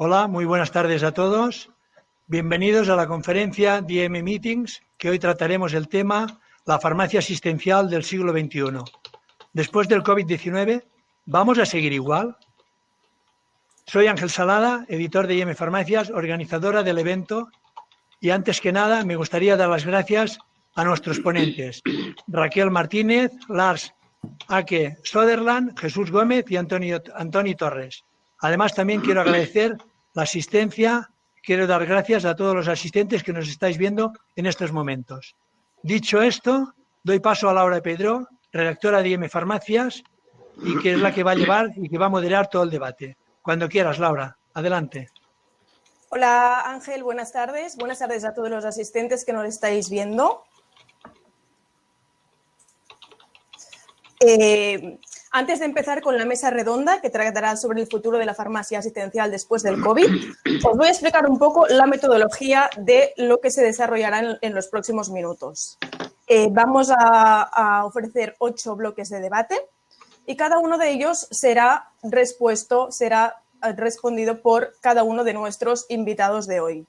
Hola, muy buenas tardes a todos. Bienvenidos a la conferencia DM Meetings, que hoy trataremos el tema la farmacia asistencial del siglo XXI. Después del COVID-19, ¿vamos a seguir igual? Soy Ángel Salada, editor de IM Farmacias, organizadora del evento, y antes que nada me gustaría dar las gracias a nuestros ponentes, Raquel Martínez, Lars Ake Soderland, Jesús Gómez y Antoni Torres. Además, también quiero agradecer la asistencia, quiero dar gracias a todos los asistentes que nos estáis viendo en estos momentos. Dicho esto, doy paso a Laura Pedró, redactora de IM Farmacias, y que es la que va a llevar y que va a moderar todo el debate. Cuando quieras, Laura, adelante. Hola Ángel, buenas tardes. Buenas tardes a todos los asistentes que nos estáis viendo. Antes de empezar con la mesa redonda que tratará sobre el futuro de la farmacia asistencial después del COVID, os voy a explicar un poco la metodología de lo que se desarrollará en los próximos minutos. Vamos a ofrecer 8 bloques de debate y cada uno de ellos será respondido por cada uno de nuestros invitados de hoy.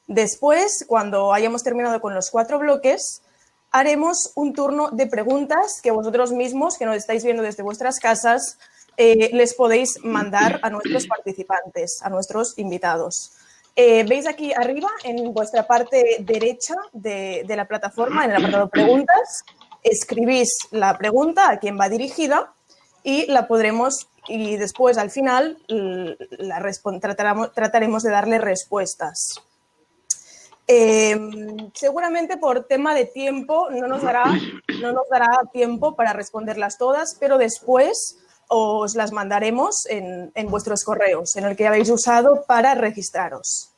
Después, cuando hayamos terminado con los 4 bloques, haremos un turno de preguntas que vosotros mismos, que nos estáis viendo desde vuestras casas, les podéis mandar a nuestros participantes, a nuestros invitados. Veis aquí arriba, en vuestra parte derecha de la plataforma, en el apartado preguntas, escribís la pregunta a quién va dirigida y la podremos, y después al final trataremos de darle respuestas. Seguramente por tema de tiempo no nos dará tiempo para responderlas todas, pero después os las mandaremos en vuestros correos, en el que habéis usado para registraros.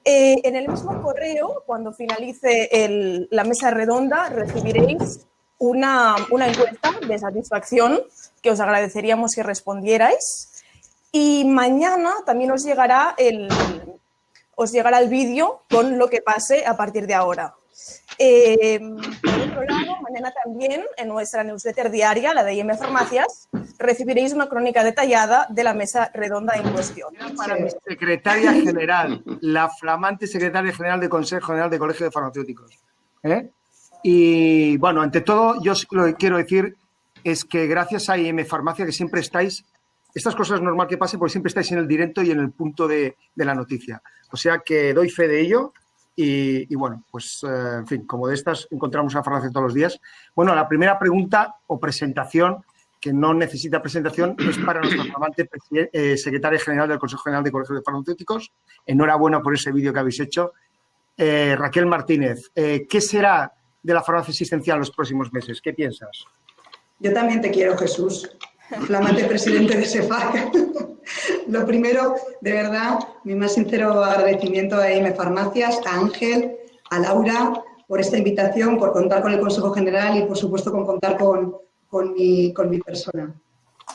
En el mismo correo, cuando finalice la mesa redonda, recibiréis una encuesta de satisfacción que os agradeceríamos que respondierais. Y mañana también os llegará el vídeo con lo que pase a partir de ahora. Por otro lado, mañana también en nuestra newsletter diaria, la de IM Farmacias, recibiréis una crónica detallada de la mesa redonda en cuestión. Para mi secretaria general, la flamante secretaria general del Consejo General de Colegio de Farmacéuticos. Y bueno, ante todo, yo lo que quiero decir es que gracias a IM Farmacia, que siempre estáis, estas cosas es normal que pase porque siempre estáis en el directo y en el punto de la noticia. O sea que doy fe de ello y bueno, pues en fin, como de estas encontramos una farmacia todos los días. Bueno, la primera pregunta o presentación, que no necesita presentación, es para nuestra flamante secretaria general del Consejo General de Colegios de Farmacéuticos. Enhorabuena por ese vídeo que habéis hecho. Raquel Martínez, ¿qué será de la farmacia asistencial los próximos meses? ¿Qué piensas? Yo también te quiero, Jesús, flamante presidente de SEFAC. Lo primero, de verdad, mi más sincero agradecimiento a IM Farmacias, a Ángel, a Laura, por esta invitación, por contar con el Consejo General y, por supuesto, con contar con mi persona.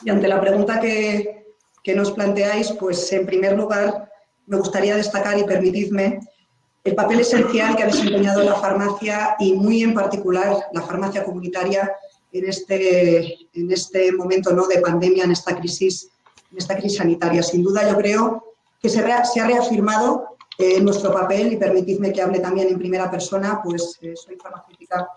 Y ante la pregunta que nos planteáis, pues, en primer lugar, me gustaría destacar y permitidme el papel esencial que ha desempeñado la farmacia y muy en particular la farmacia comunitaria en este momento, ¿no?, de pandemia, en esta crisis sanitaria. Sin duda, yo creo que se ha reafirmado nuestro papel, y permitidme que hable también en primera persona, pues soy farmacéutica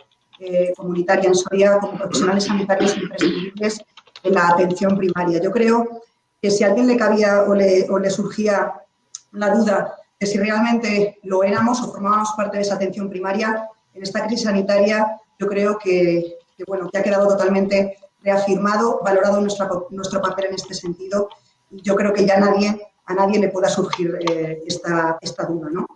comunitaria en Soria, como profesionales sanitarios imprescindibles en la atención primaria. Yo creo que si a alguien le cabía o le surgía la duda de si realmente lo éramos o formábamos parte de esa atención primaria en esta crisis sanitaria, yo creo que ha quedado totalmente reafirmado, valorado nuestro papel en este sentido, y yo creo que ya a nadie le pueda surgir esta duda, ¿no?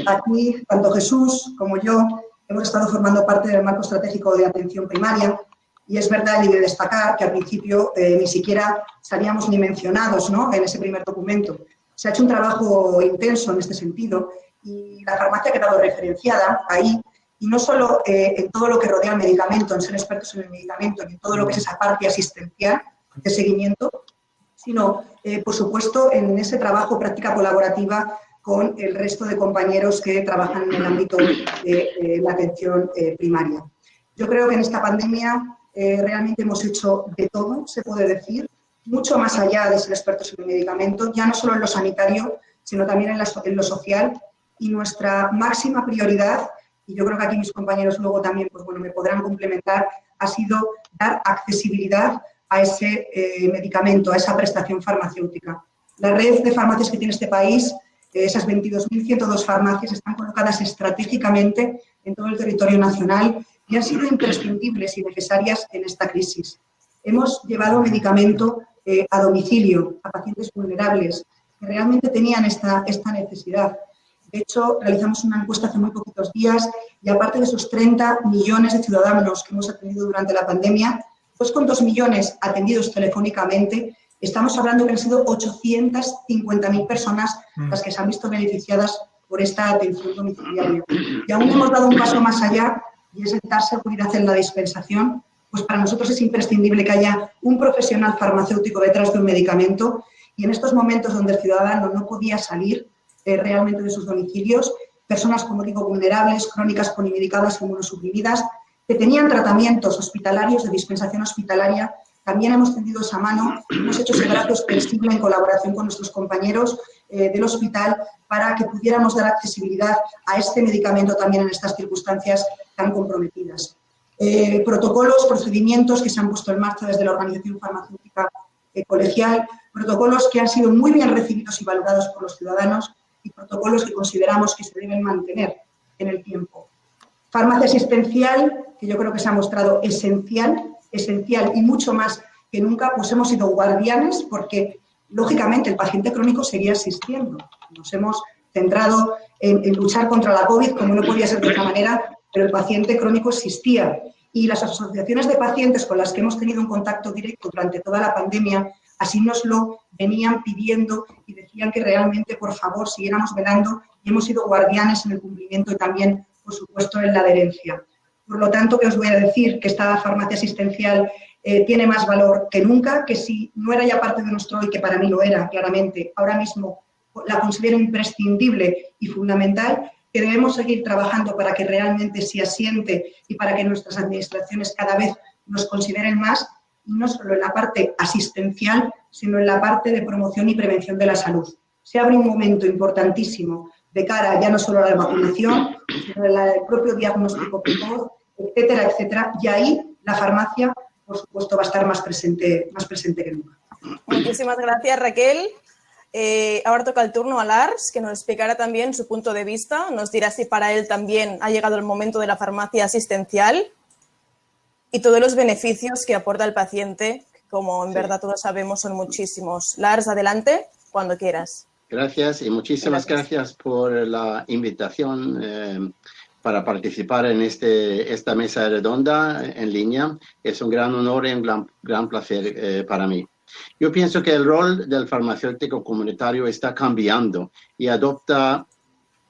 Aquí, tanto Jesús como yo hemos estado formando parte del marco estratégico de atención primaria, y es verdad y de destacar que al principio ni siquiera salíamos ni mencionados, ¿no?, en ese primer documento. Se ha hecho un trabajo intenso en este sentido y la farmacia ha quedado referenciada ahí, y no solo en todo lo que rodea al medicamento, en ser expertos en el medicamento y en todo lo que es esa parte asistencial de seguimiento, sino, por supuesto, en ese trabajo, práctica colaborativa con el resto de compañeros que trabajan en el ámbito de la atención primaria. Yo creo que en esta pandemia realmente hemos hecho de todo, se puede decir. mucho más allá de ser expertos en el medicamento, ya no solo en lo sanitario, sino también en lo social. Y nuestra máxima prioridad, y yo creo que aquí mis compañeros luego también pues bueno, me podrán complementar, ha sido dar accesibilidad a ese medicamento, a esa prestación farmacéutica. La red de farmacias que tiene este país, esas 22.102 farmacias, están colocadas estratégicamente en todo el territorio nacional y han sido imprescindibles y necesarias en esta crisis. Hemos llevado medicamento a domicilio, a pacientes vulnerables que realmente tenían esta necesidad. De hecho, realizamos una encuesta hace muy poquitos días y aparte de esos 30 millones de ciudadanos que hemos atendido durante la pandemia, 2,2 millones atendidos telefónicamente, estamos hablando que han sido 850.000 personas las que se han visto beneficiadas por esta atención domiciliaria. Y aún hemos dado un paso más allá y es el dar seguridad en la dispensación, pues para nosotros es imprescindible que haya un profesional farmacéutico detrás de un medicamento y en estos momentos donde el ciudadano no podía salir realmente de sus domicilios, personas, como digo, vulnerables, crónicas, polimedicadas, inmunosuprimidas, que tenían tratamientos hospitalarios, de dispensación hospitalaria, también hemos tendido esa mano, hemos hecho ese brazo extensible en colaboración con nuestros compañeros del hospital para que pudiéramos dar accesibilidad a este medicamento también en estas circunstancias tan comprometidas. Protocolos, procedimientos que se han puesto en marcha desde la Organización Farmacéutica Colegial, protocolos que han sido muy bien recibidos y valorados por los ciudadanos y protocolos que consideramos que se deben mantener en el tiempo. Farmacia asistencial, que yo creo que se ha mostrado esencial y mucho más que nunca, pues hemos sido guardianes porque, lógicamente, el paciente crónico seguía asistiendo. Nos hemos centrado en luchar contra la COVID, como no podía ser de otra manera, pero el paciente crónico existía. Y las asociaciones de pacientes con las que hemos tenido un contacto directo durante toda la pandemia, así nos lo venían pidiendo y decían que realmente, por favor, siguiéramos velando y hemos sido guardianes en el cumplimiento y también, por supuesto, en la adherencia. Por lo tanto, ¿qué os voy a decir? Que esta farmacia asistencial tiene más valor que nunca, que si no era ya parte de nuestro hoy, que para mí lo era, claramente, ahora mismo la considero imprescindible y fundamental, que debemos seguir trabajando para que realmente se asiente y para que nuestras administraciones cada vez nos consideren más, y no solo en la parte asistencial, sino en la parte de promoción y prevención de la salud. Se abre un momento importantísimo de cara ya no solo a la vacunación, sino al propio diagnóstico precoz, etcétera, etcétera, y ahí la farmacia, por supuesto, va a estar más presente que nunca. Muchísimas gracias, Raquel. Ahora toca el turno a Lars, que nos explicará también su punto de vista, nos dirá si para él también ha llegado el momento de la farmacia asistencial y todos los beneficios que aporta al paciente, como en verdad todos sabemos son muchísimos. Lars, adelante, cuando quieras. Gracias y muchísimas gracias por la invitación para participar en esta mesa redonda en línea. Es un gran honor y un gran placer para mí. Yo pienso que el rol del farmacéutico comunitario está cambiando y adopta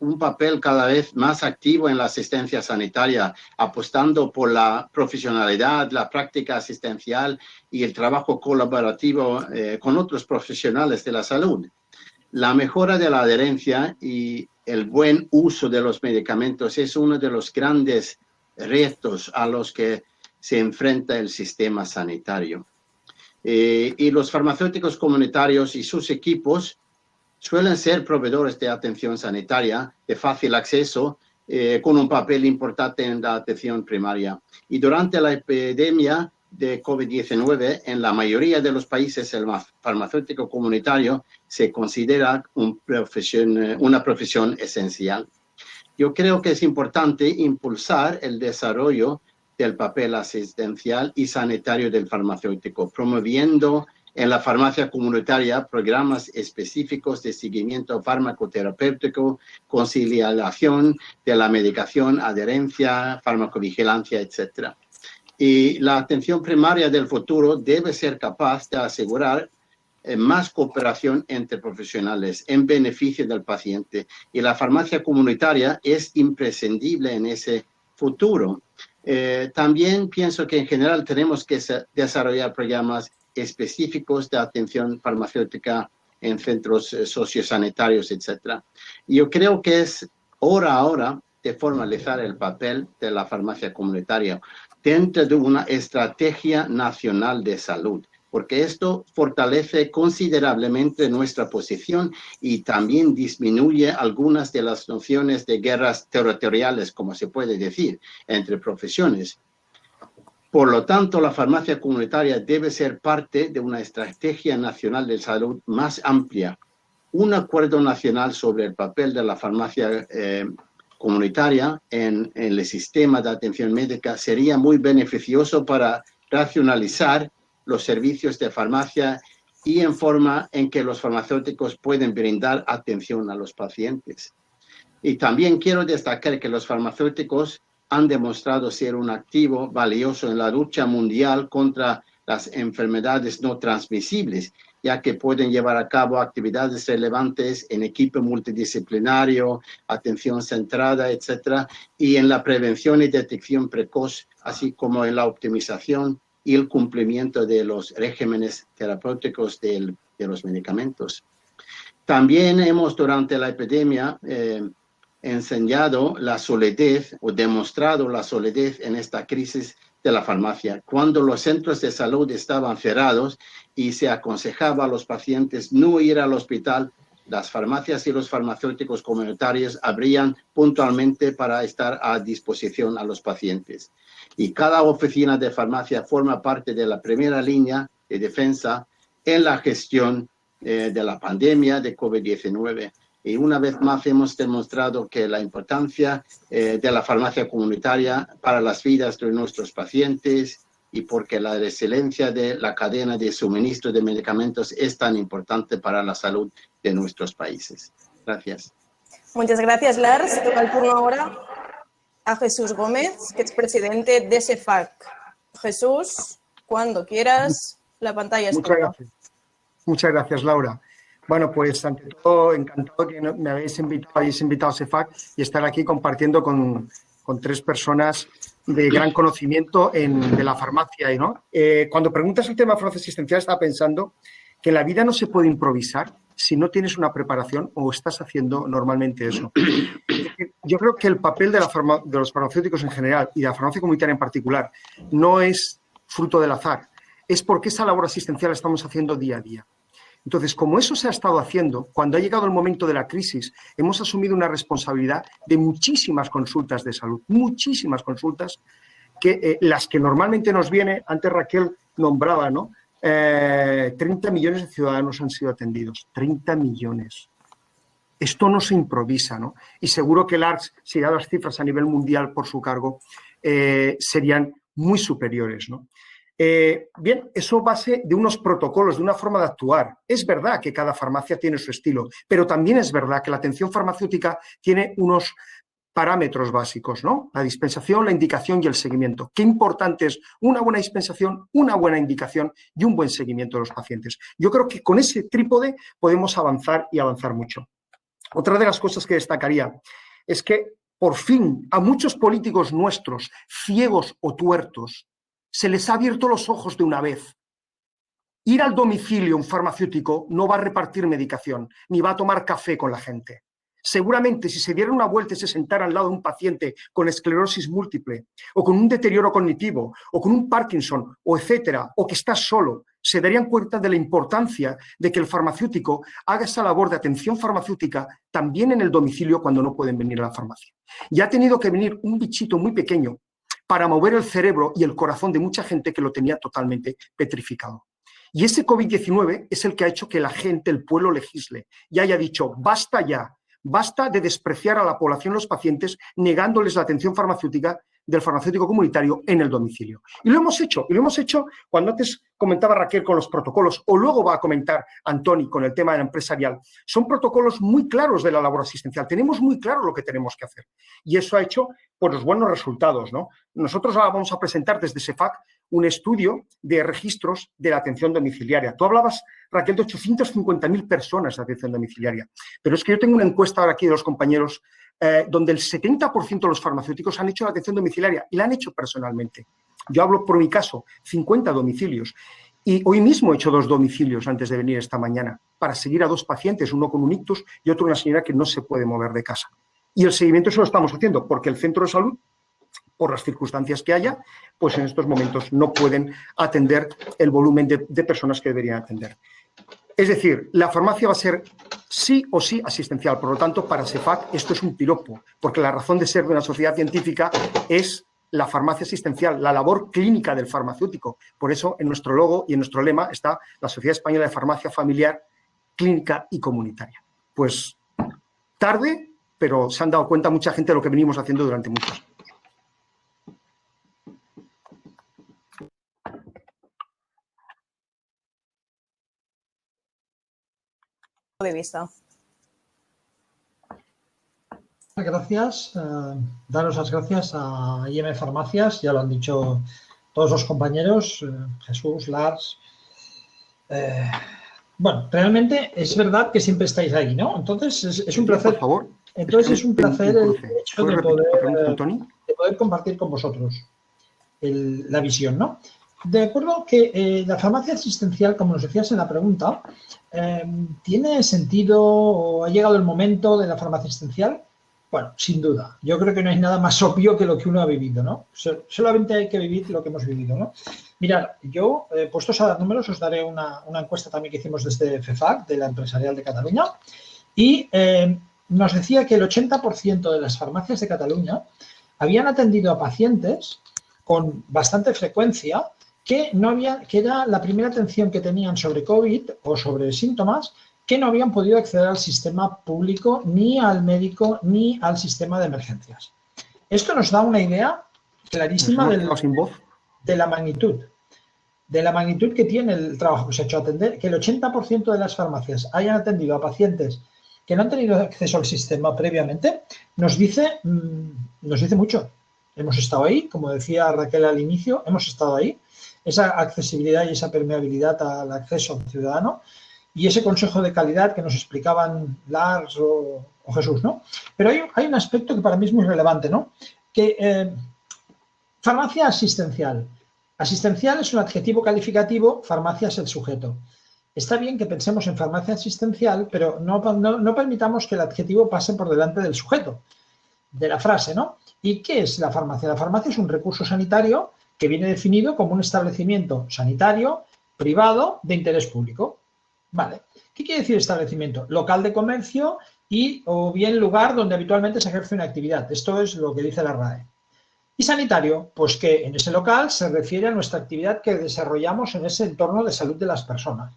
un papel cada vez más activo en la asistencia sanitaria, apostando por la profesionalidad, la práctica asistencial y el trabajo colaborativo con otros profesionales de la salud. La mejora de la adherencia y el buen uso de los medicamentos es uno de los grandes retos a los que se enfrenta el sistema sanitario. Y los farmacéuticos comunitarios y sus equipos suelen ser proveedores de atención sanitaria de fácil acceso, con un papel importante en la atención primaria. Y durante la epidemia de COVID-19, en la mayoría de los países, el farmacéutico comunitario se considera una profesión esencial. Yo creo que es importante impulsar el desarrollo del papel asistencial y sanitario del farmacéutico, promoviendo en la farmacia comunitaria programas específicos de seguimiento farmacoterapéutico, conciliación de la medicación, adherencia, farmacovigilancia, etc. Y la atención primaria del futuro debe ser capaz de asegurar más cooperación entre profesionales en beneficio del paciente. Y la farmacia comunitaria es imprescindible en ese futuro. También pienso que en general tenemos que desarrollar programas específicos de atención farmacéutica en centros sociosanitarios, etc. Yo creo que es hora ahora de formalizar el papel de la farmacia comunitaria dentro de una estrategia nacional de salud, porque esto fortalece considerablemente nuestra posición y también disminuye algunas de las nociones de guerras territoriales, como se puede decir, entre profesiones. Por lo tanto, la farmacia comunitaria debe ser parte de una estrategia nacional de salud más amplia. Un acuerdo nacional sobre el papel de la farmacia comunitaria en el sistema de atención médica sería muy beneficioso para racionalizar los servicios de farmacia y en forma en que los farmacéuticos pueden brindar atención a los pacientes. Y también quiero destacar que los farmacéuticos han demostrado ser un activo valioso en la lucha mundial contra las enfermedades no transmisibles, ya que pueden llevar a cabo actividades relevantes en equipo multidisciplinario, atención centrada, etcétera, y en la prevención y detección precoz, así como en la optimización y el cumplimiento de los regímenes terapéuticos de los medicamentos. También hemos, durante la epidemia, enseñado la solidez o demostrado la solidez en esta crisis de la farmacia. Cuando los centros de salud estaban cerrados y se aconsejaba a los pacientes no ir al hospital, las farmacias y los farmacéuticos comunitarios abrían puntualmente para estar a disposición a los pacientes. Y cada oficina de farmacia forma parte de la primera línea de defensa en la gestión de la pandemia de COVID-19. Y una vez más hemos demostrado que la importancia de la farmacia comunitaria para las vidas de nuestros pacientes y porque la resiliencia de la cadena de suministro de medicamentos es tan importante para la salud de nuestros países. Gracias. Muchas gracias, Lars. Toca el turno ahora a Jesús Gómez, que es presidente de CEFAC. Jesús, cuando quieras, la pantalla es tuya. Muchas gracias, Laura. Bueno, pues ante todo, encantado que me hayáis invitado a CEFAC y estar aquí compartiendo con tres personas de gran conocimiento de la farmacia. ¿No? Cuando preguntas el tema de farmacia asistencial, estaba pensando que en la vida no se puede improvisar si no tienes una preparación o estás haciendo normalmente eso. Yo creo que el papel de los farmacéuticos en general y de la farmacia comunitaria en particular no es fruto del azar, es porque esa labor asistencial la estamos haciendo día a día. Entonces, como eso se ha estado haciendo, cuando ha llegado el momento de la crisis, hemos asumido una responsabilidad de muchísimas consultas de salud, muchísimas consultas, que las que normalmente nos viene, antes Raquel nombraba, ¿no? 30 millones de ciudadanos han sido atendidos, 30 millones. Esto no se improvisa, ¿no? Y seguro que Lars, si da las cifras a nivel mundial por su cargo, serían muy superiores, ¿no? Bien, eso base de unos protocolos, de una forma de actuar. Es verdad que cada farmacia tiene su estilo, pero también es verdad que la atención farmacéutica tiene unos parámetros básicos, ¿no? La dispensación, la indicación y el seguimiento. Qué importante es una buena dispensación, una buena indicación y un buen seguimiento de los pacientes. Yo creo que con ese trípode podemos avanzar y avanzar mucho. Otra de las cosas que destacaría es que, por fin, a muchos políticos nuestros, ciegos o tuertos, se les ha abierto los ojos de una vez. Ir al domicilio un farmacéutico no va a repartir medicación, ni va a tomar café con la gente. Seguramente si se diera una vuelta y se sentara al lado de un paciente con esclerosis múltiple, o con un deterioro cognitivo, o con un Parkinson, o etcétera, o que está solo, se darían cuenta de la importancia de que el farmacéutico haga esa labor de atención farmacéutica también en el domicilio cuando no pueden venir a la farmacia. Y ha tenido que venir un bichito muy pequeño para mover el cerebro y el corazón de mucha gente que lo tenía totalmente petrificado. Y ese COVID-19 es el que ha hecho que la gente, el pueblo, legisle y haya dicho, basta ya, basta de despreciar a la población, los pacientes, negándoles la atención farmacéutica del farmacéutico comunitario en el domicilio. Y lo hemos hecho cuando antes comentaba Raquel con los protocolos, o luego va a comentar Antoni con el tema del empresarial. Son protocolos muy claros de la labor asistencial, tenemos muy claro lo que tenemos que hacer. Y eso ha hecho pues, los buenos resultados, ¿no? Nosotros ahora vamos a presentar desde CEFAC un estudio de registros de la atención domiciliaria. Tú hablabas, Raquel, de 850.000 personas de atención domiciliaria, pero es que yo tengo una encuesta ahora aquí de los compañeros donde el 70% de los farmacéuticos han hecho la atención domiciliaria y la han hecho personalmente. Yo hablo por mi caso, 50 domicilios. Y hoy mismo he hecho 2 domicilios antes de venir esta mañana para seguir a 2 pacientes, uno con un ictus y otro una señora que no se puede mover de casa. Y el seguimiento eso lo estamos haciendo porque el centro de salud por las circunstancias que haya, pues en estos momentos no pueden atender el volumen de personas que deberían atender. Es decir, la farmacia va a ser sí o sí asistencial. Por lo tanto, para SEFAC esto es un piropo, porque la razón de ser de una sociedad científica es la farmacia asistencial, la labor clínica del farmacéutico. Por eso, en nuestro logo y en nuestro lema está la Sociedad Española de Farmacia Familiar, Clínica y Comunitaria. Pues tarde, pero se han dado cuenta mucha gente de lo que venimos haciendo durante muchos años. De vista. Gracias. Daros las gracias a IM Farmacias, ya lo han dicho todos los compañeros, Jesús, Lars. Bueno, realmente es verdad que siempre estáis ahí, ¿no? Entonces es un placer. Por favor. Entonces es un placer el hecho de poder compartir con vosotros la visión, ¿no? De acuerdo que la farmacia asistencial, como nos decías en la pregunta, ¿tiene sentido o ha llegado el momento de la farmacia asistencial? Bueno, sin duda. Yo creo que no hay nada más obvio que lo que uno ha vivido, ¿no? Solamente hay que vivir lo que hemos vivido, ¿no? Mirad, yo, puestos a dar números, os daré una encuesta también que hicimos desde FEFAC, de la Empresarial de Cataluña, y nos decía que el 80% de las farmacias de Cataluña habían atendido a pacientes con bastante frecuencia que era la primera atención que tenían sobre COVID o sobre síntomas, que no habían podido acceder al sistema público, ni al médico, ni al sistema de emergencias. Esto nos da una idea clarísima de la magnitud que tiene el trabajo que se ha hecho. Atender, que el 80% de las farmacias hayan atendido a pacientes que no han tenido acceso al sistema previamente, nos dice mucho. Hemos estado ahí, como decía Raquel al inicio, hemos estado ahí. Esa accesibilidad y esa permeabilidad al acceso ciudadano y ese consejo de calidad que nos explicaban Lars o Jesús, ¿no? Pero hay un aspecto que para mí es muy relevante, ¿no? Que farmacia asistencial. Asistencial es un adjetivo calificativo, farmacia es el sujeto. Está bien que pensemos en farmacia asistencial, pero no permitamos que el adjetivo pase por delante del sujeto, de la frase, ¿no? ¿Y qué es la farmacia? La farmacia es un recurso sanitario que viene definido como un establecimiento sanitario privado de interés público. Vale. ¿Qué quiere decir establecimiento? Local de comercio o bien lugar donde habitualmente se ejerce una actividad. Esto es lo que dice la RAE. Y sanitario, pues que en ese local se refiere a nuestra actividad que desarrollamos en ese entorno de salud de las personas.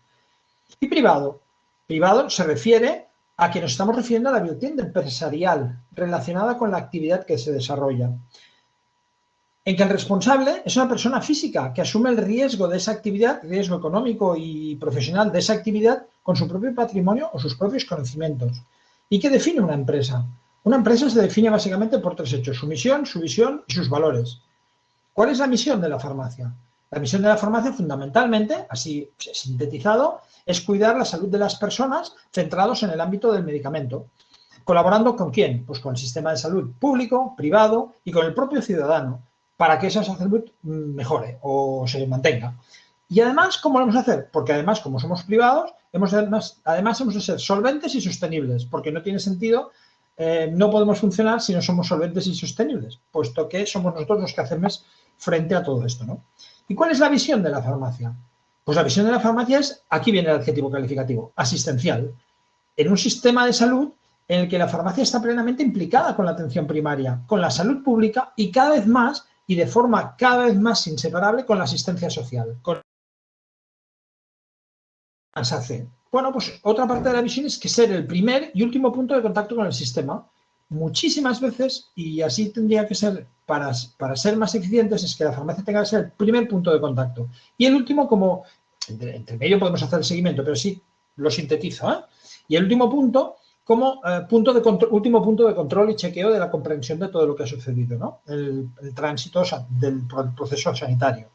Y privado. Privado se refiere a que nos estamos refiriendo a la vertiente empresarial relacionada con la actividad que se desarrolla. En que el responsable es una persona física que asume el riesgo de esa actividad, riesgo económico y profesional de esa actividad con su propio patrimonio o sus propios conocimientos. ¿Y qué define una empresa? Una empresa se define básicamente por tres hechos: su misión, su visión y sus valores. ¿Cuál es la misión de la farmacia? La misión de la farmacia, fundamentalmente, así sintetizado, es cuidar la salud de las personas centrados en el ámbito del medicamento. ¿Colaborando con quién? Pues con el sistema de salud público, privado y con el propio ciudadano, para que esa salud mejore o se mantenga. Y además, ¿cómo lo vamos a hacer? Porque además, como somos privados, además hemos de ser solventes y sostenibles, porque no tiene sentido, no podemos funcionar si no somos solventes y sostenibles, puesto que somos nosotros los que hacemos frente a todo esto, ¿no? ¿Y cuál es la visión de la farmacia? Pues la visión de la farmacia es, aquí viene el adjetivo calificativo, asistencial, en un sistema de salud en el que la farmacia está plenamente implicada con la atención primaria, con la salud pública y cada vez más y de forma cada vez más inseparable con la asistencia social. Bueno, pues otra parte de la visión es que ser el primer y último punto de contacto con el sistema. Muchísimas veces, y así tendría que ser para ser más eficientes, es que la farmacia tenga que ser el primer punto de contacto. Y el último, como entre medio podemos hacer el seguimiento, pero sí lo sintetizo, ¿eh? Y el último punto, como último punto de control y chequeo de la comprensión de todo lo que ha sucedido, ¿no? El tránsito del proceso sanitario.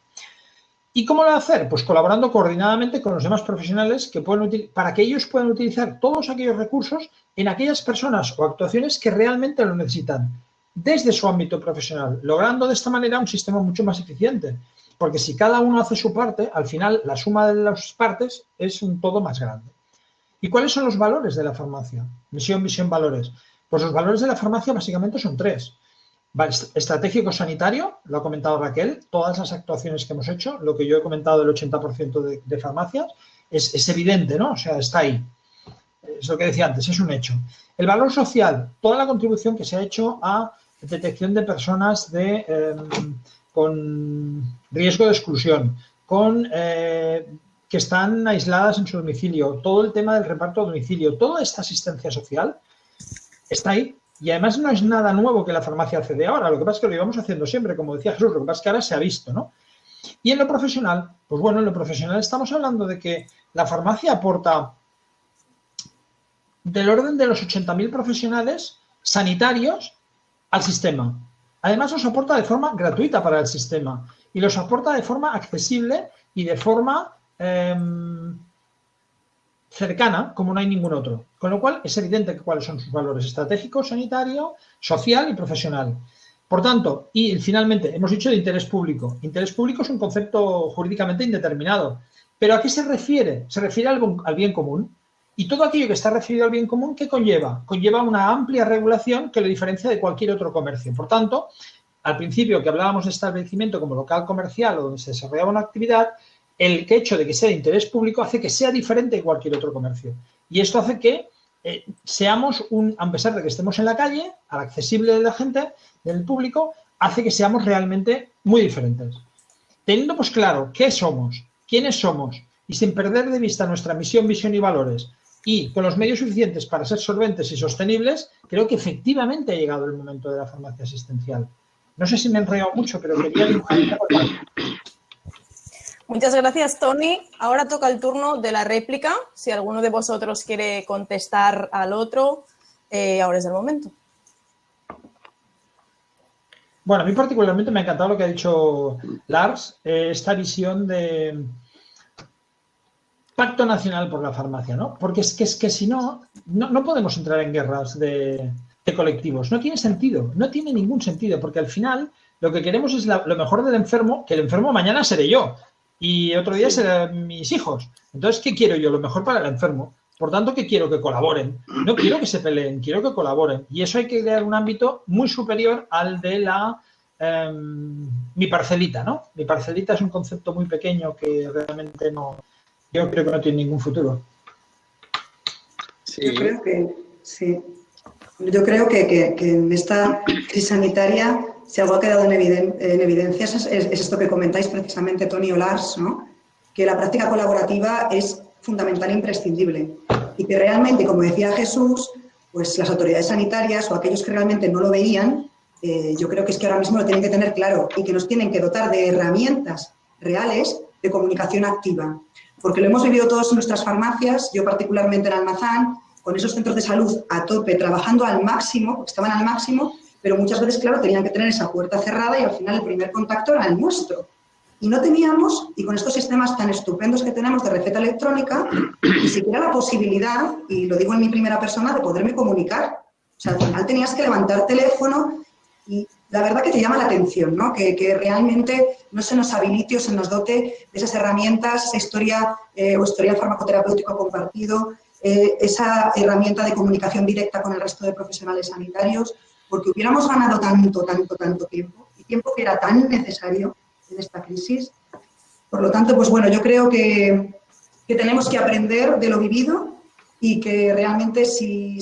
¿Y cómo lo va a hacer? Pues colaborando coordinadamente con los demás profesionales para que ellos puedan utilizar todos aquellos recursos en aquellas personas o actuaciones que realmente lo necesitan, desde su ámbito profesional, logrando de esta manera un sistema mucho más eficiente. Porque si cada uno hace su parte, al final la suma de las partes es un todo más grande. ¿Y cuáles son los valores de la farmacia? Misión, visión, valores. Pues los valores de la farmacia básicamente son tres. Estratégico sanitario, lo ha comentado Raquel, todas las actuaciones que hemos hecho, lo que yo he comentado del 80% de farmacias, es evidente, ¿no? O sea, está ahí. Es lo que decía antes, es un hecho. El valor social, toda la contribución que se ha hecho a detección de personas con riesgo de exclusión, que están aisladas en su domicilio, todo el tema del reparto a domicilio, toda esta asistencia social está ahí. Y además no es nada nuevo que la farmacia hace de ahora, lo que pasa es que lo llevamos haciendo siempre, como decía Jesús, lo que pasa es que ahora se ha visto, ¿no? Y en lo profesional, pues bueno, en lo profesional estamos hablando de que la farmacia aporta del orden de los 80.000 profesionales sanitarios al sistema. Además los aporta de forma gratuita para el sistema y los aporta de forma accesible y de forma cercana, como no hay ningún otro. Con lo cual, es evidente cuáles son sus valores estratégico, sanitario, social y profesional. Por tanto, y finalmente, hemos dicho de interés público. Interés público es un concepto jurídicamente indeterminado. ¿Pero a qué se refiere? Se refiere al bien común. Y todo aquello que está referido al bien común, ¿qué conlleva? Conlleva una amplia regulación que lo diferencia de cualquier otro comercio. Por tanto, al principio que hablábamos de establecimiento como local comercial o donde se desarrollaba una actividad, el hecho de que sea de interés público hace que sea diferente de cualquier otro comercio. Y esto hace que seamos, a pesar de que estemos en la calle, al accesible de la gente, del público, hace que seamos realmente muy diferentes. Teniendo pues claro qué somos, quiénes somos, y sin perder de vista nuestra misión, visión y valores, y con los medios suficientes para ser solventes y sostenibles, creo que efectivamente ha llegado el momento de la farmacia asistencial. No sé si me he enredado mucho, pero quería dibujar. Muchas gracias, Toni. Ahora toca el turno de la réplica. Si alguno de vosotros quiere contestar al otro, ahora es el momento. Bueno, a mí particularmente me ha encantado lo que ha dicho Lars, esta visión de pacto nacional por la farmacia, ¿no? Porque es que si no podemos entrar en guerras de colectivos. No tiene sentido, no tiene ningún sentido, porque al final lo que queremos es lo mejor del enfermo, que el enfermo mañana seré yo y otro día serán mis hijos. Entonces, ¿qué quiero yo? Lo mejor para el enfermo. Por tanto, ¿qué quiero? Que colaboren. No quiero que se peleen, quiero que colaboren. Y eso hay que crear un ámbito muy superior al de mi parcelita, ¿no? Mi parcelita es un concepto muy pequeño que realmente yo creo que no tiene ningún futuro. Sí. Yo creo que sí. Yo creo que en esta crisis sanitaria, si algo ha quedado en evidencia es esto que comentáis precisamente Toni o Lars, ¿no? Que la práctica colaborativa es fundamental e imprescindible y que realmente, como decía Jesús, pues las autoridades sanitarias o aquellos que realmente no lo veían, yo creo que es que ahora mismo lo tienen que tener claro y que nos tienen que dotar de herramientas reales de comunicación activa. Porque lo hemos vivido todos en nuestras farmacias, yo particularmente en Almazán, con esos centros de salud a tope, trabajando al máximo, porque estaban al máximo, pero muchas veces, claro, tenían que tener esa puerta cerrada y al final el primer contacto era el nuestro. Y no teníamos, y con estos sistemas tan estupendos que tenemos de receta electrónica, ni siquiera la posibilidad, y lo digo en mi primera persona, de poderme comunicar. O sea, al final tenías que levantar teléfono y la verdad que te llama la atención, ¿no? Que realmente no se nos habilite o se nos dote de esas herramientas, esa historia o historial farmacoterapéutico compartido, esa herramienta de comunicación directa con el resto de profesionales sanitarios, porque hubiéramos ganado tanto tiempo, y tiempo que era tan necesario en esta crisis. Por lo tanto, pues bueno, yo creo que tenemos que aprender de lo vivido y que realmente si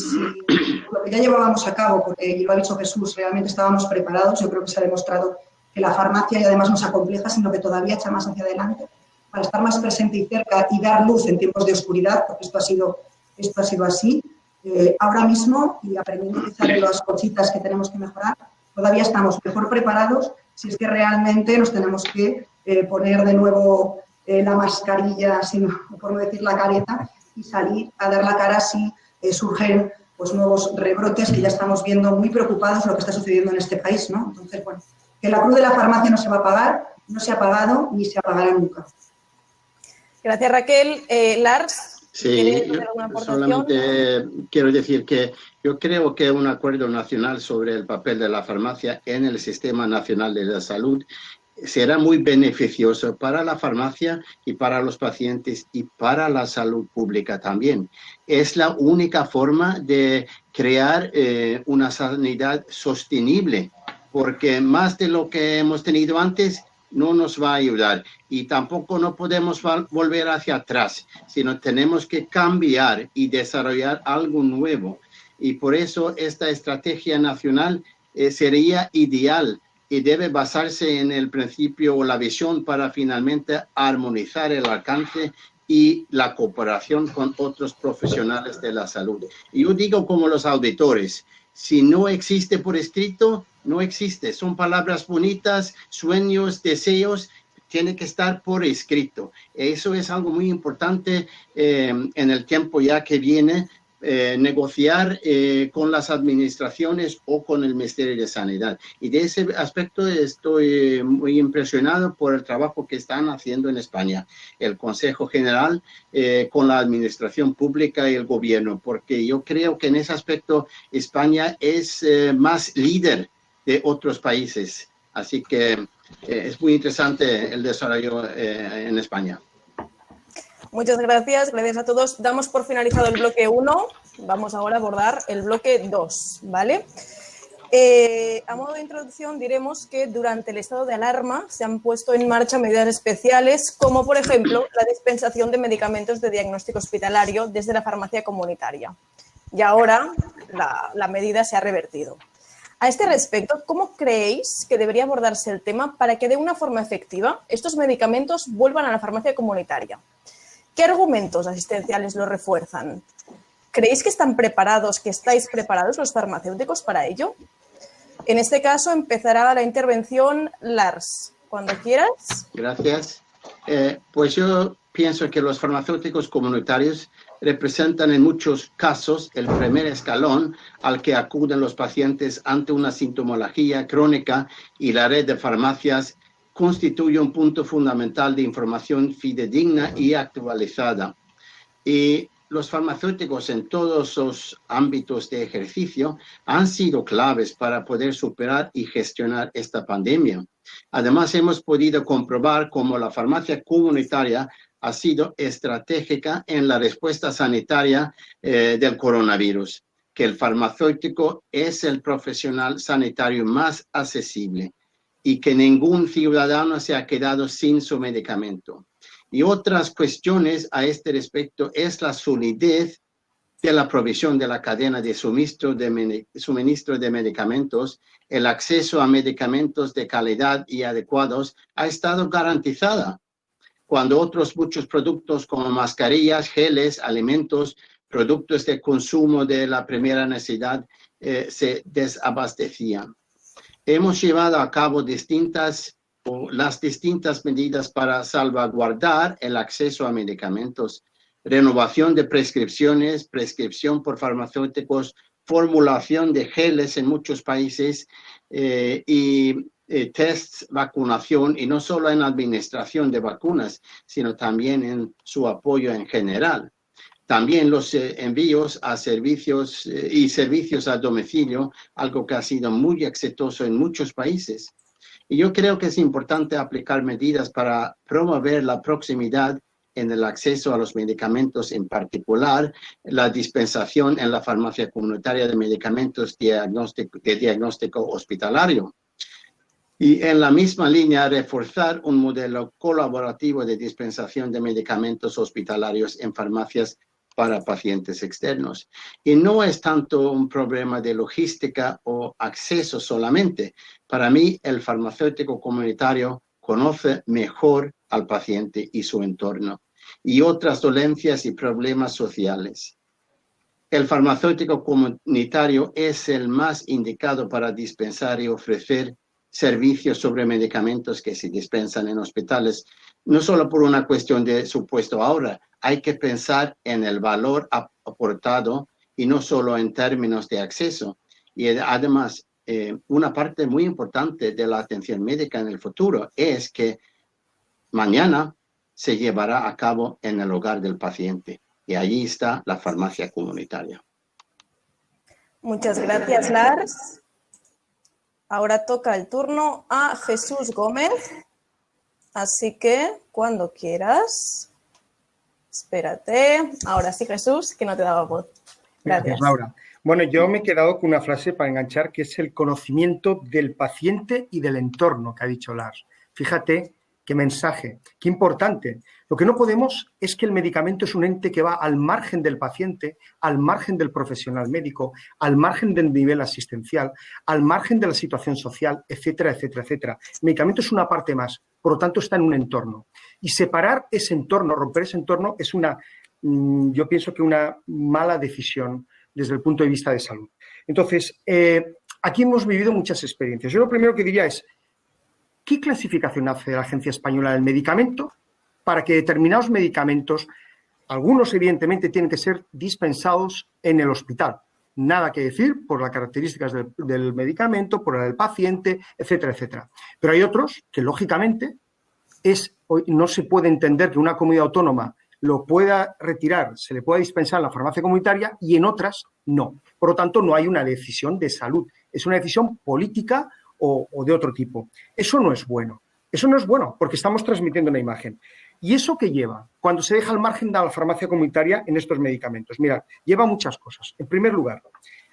lo que ya llevábamos a cabo, porque y lo ha dicho Jesús, realmente estábamos preparados, yo creo que se ha demostrado que la farmacia y además no se acompleja, sino que todavía echa más hacia adelante para estar más presente y cerca y dar luz en tiempos de oscuridad, porque esto ha sido así. Ahora mismo, y aprendiendo quizá de las cositas que tenemos que mejorar, todavía estamos mejor preparados si es que realmente nos tenemos que poner de nuevo la mascarilla, por no decir la careta, y salir a dar la cara si surgen pues, nuevos rebrotes que ya estamos viendo muy preocupados lo que está sucediendo en este país, ¿no? Entonces, bueno, que la cruz de la farmacia no se va a apagar, no se ha apagado ni se apagará nunca. Gracias, Raquel. Lars. Sí, solamente quiero decir que yo creo que un acuerdo nacional sobre el papel de la farmacia en el Sistema Nacional de la Salud será muy beneficioso para la farmacia y para los pacientes y para la salud pública también. Es la única forma de crear una sanidad sostenible porque más de lo que hemos tenido antes no nos va a ayudar y tampoco no podemos volver hacia atrás, sino tenemos que cambiar y desarrollar algo nuevo. Y por eso esta estrategia nacional sería ideal y debe basarse en el principio o la visión para finalmente armonizar el alcance y la cooperación con otros profesionales de la salud. Y yo digo como los auditores, si no existe por escrito, no existe. Son palabras bonitas, sueños, deseos, tiene que estar por escrito. Eso es algo muy importante en el tiempo ya que viene, negociar con las administraciones o con el Ministerio de Sanidad. Y de ese aspecto estoy muy impresionado por el trabajo que están haciendo en España, el Consejo General con la administración pública y el gobierno, porque yo creo que en ese aspecto España es más líder de otros países. Así que es muy interesante el desarrollo en España. Muchas gracias a todos. Damos por finalizado el bloque 1. Vamos ahora a abordar el bloque 2, ¿vale? A modo de introducción diremos que durante el estado de alarma se han puesto en marcha medidas especiales como, por ejemplo, la dispensación de medicamentos de diagnóstico hospitalario desde la farmacia comunitaria. Y ahora la medida se ha revertido. A este respecto, ¿cómo creéis que debería abordarse el tema para que de una forma efectiva estos medicamentos vuelvan a la farmacia comunitaria? ¿Qué argumentos asistenciales lo refuerzan? ¿Creéis que están preparados, que estáis preparados los farmacéuticos para ello? En este caso empezará la intervención Lars. Cuando quieras. Gracias. Pues yo pienso que los farmacéuticos comunitarios representan en muchos casos el primer escalón al que acuden los pacientes ante una sintomología crónica, y la red de farmacias constituye un punto fundamental de información fidedigna y actualizada. Y los farmacéuticos en todos los ámbitos de ejercicio han sido claves para poder superar y gestionar esta pandemia. Además, hemos podido comprobar cómo la farmacia comunitaria ha sido estratégica en la respuesta sanitaria del coronavirus, que el farmacéutico es el profesional sanitario más accesible y que ningún ciudadano se ha quedado sin su medicamento. Y otras cuestiones a este respecto es la solidez de la provisión de la cadena de suministro de medicamentos. El acceso a medicamentos de calidad y adecuados ha estado garantizada, cuando otros muchos productos como mascarillas, geles, alimentos, productos de consumo de la primera necesidad se desabastecían. Hemos llevado a cabo las distintas medidas para salvaguardar el acceso a medicamentos, renovación de prescripciones, prescripción por farmacéuticos, formulación de geles en muchos países y tests, vacunación, y no solo en administración de vacunas, sino también en su apoyo en general. También los envíos a servicios y servicios a domicilio, algo que ha sido muy exitoso en muchos países. Y yo creo que es importante aplicar medidas para promover la proximidad en el acceso a los medicamentos, en particular la dispensación en la farmacia comunitaria de medicamentos de diagnóstico hospitalario. Y en la misma línea, reforzar un modelo colaborativo de dispensación de medicamentos hospitalarios en farmacias para pacientes externos. Y no es tanto un problema de logística o acceso solamente. Para mí, el farmacéutico comunitario conoce mejor al paciente y su entorno y otras dolencias y problemas sociales. El farmacéutico comunitario es el más indicado para dispensar y ofrecer servicios sobre medicamentos que se dispensan en hospitales, no solo por una cuestión de supuesto ahora. Hay que pensar en el valor aportado y no solo en términos de acceso. Y además, una parte muy importante de la atención médica en el futuro es que mañana se llevará a cabo en el hogar del paciente. Y allí está la farmacia comunitaria. Muchas gracias, Lars. Ahora toca el turno a Jesús Gómez. Así que, cuando quieras. Espérate. Ahora sí, Jesús, que no te daba voz. Gracias, Laura. Bueno, yo me he quedado con una frase para enganchar, que es el conocimiento del paciente y del entorno, que ha dicho Lars. Fíjate qué mensaje, qué importante. Lo que no podemos es que el medicamento es un ente que va al margen del paciente, al margen del profesional médico, al margen del nivel asistencial, al margen de la situación social, etcétera, etcétera, etcétera. El medicamento es una parte más, por lo tanto está en un entorno. Y separar ese entorno, romper ese entorno, es yo pienso que una mala decisión desde el punto de vista de salud. Entonces, aquí hemos vivido muchas experiencias. Yo lo primero que diría es, ¿qué clasificación hace la Agencia Española del Medicamento para que determinados medicamentos, algunos evidentemente tienen que ser dispensados en el hospital? Nada que decir por las características del medicamento, por el paciente, etcétera, etcétera. Pero hay otros que, lógicamente, no se puede entender que una comunidad autónoma lo pueda retirar, se le pueda dispensar en la farmacia comunitaria y en otras no. Por lo tanto, no hay una decisión de salud, es una decisión política o de otro tipo. Eso no es bueno. Eso no es bueno porque estamos transmitiendo una imagen. ¿Y eso qué lleva? Cuando se deja al margen de la farmacia comunitaria en estos medicamentos. Mirad, lleva muchas cosas. En primer lugar,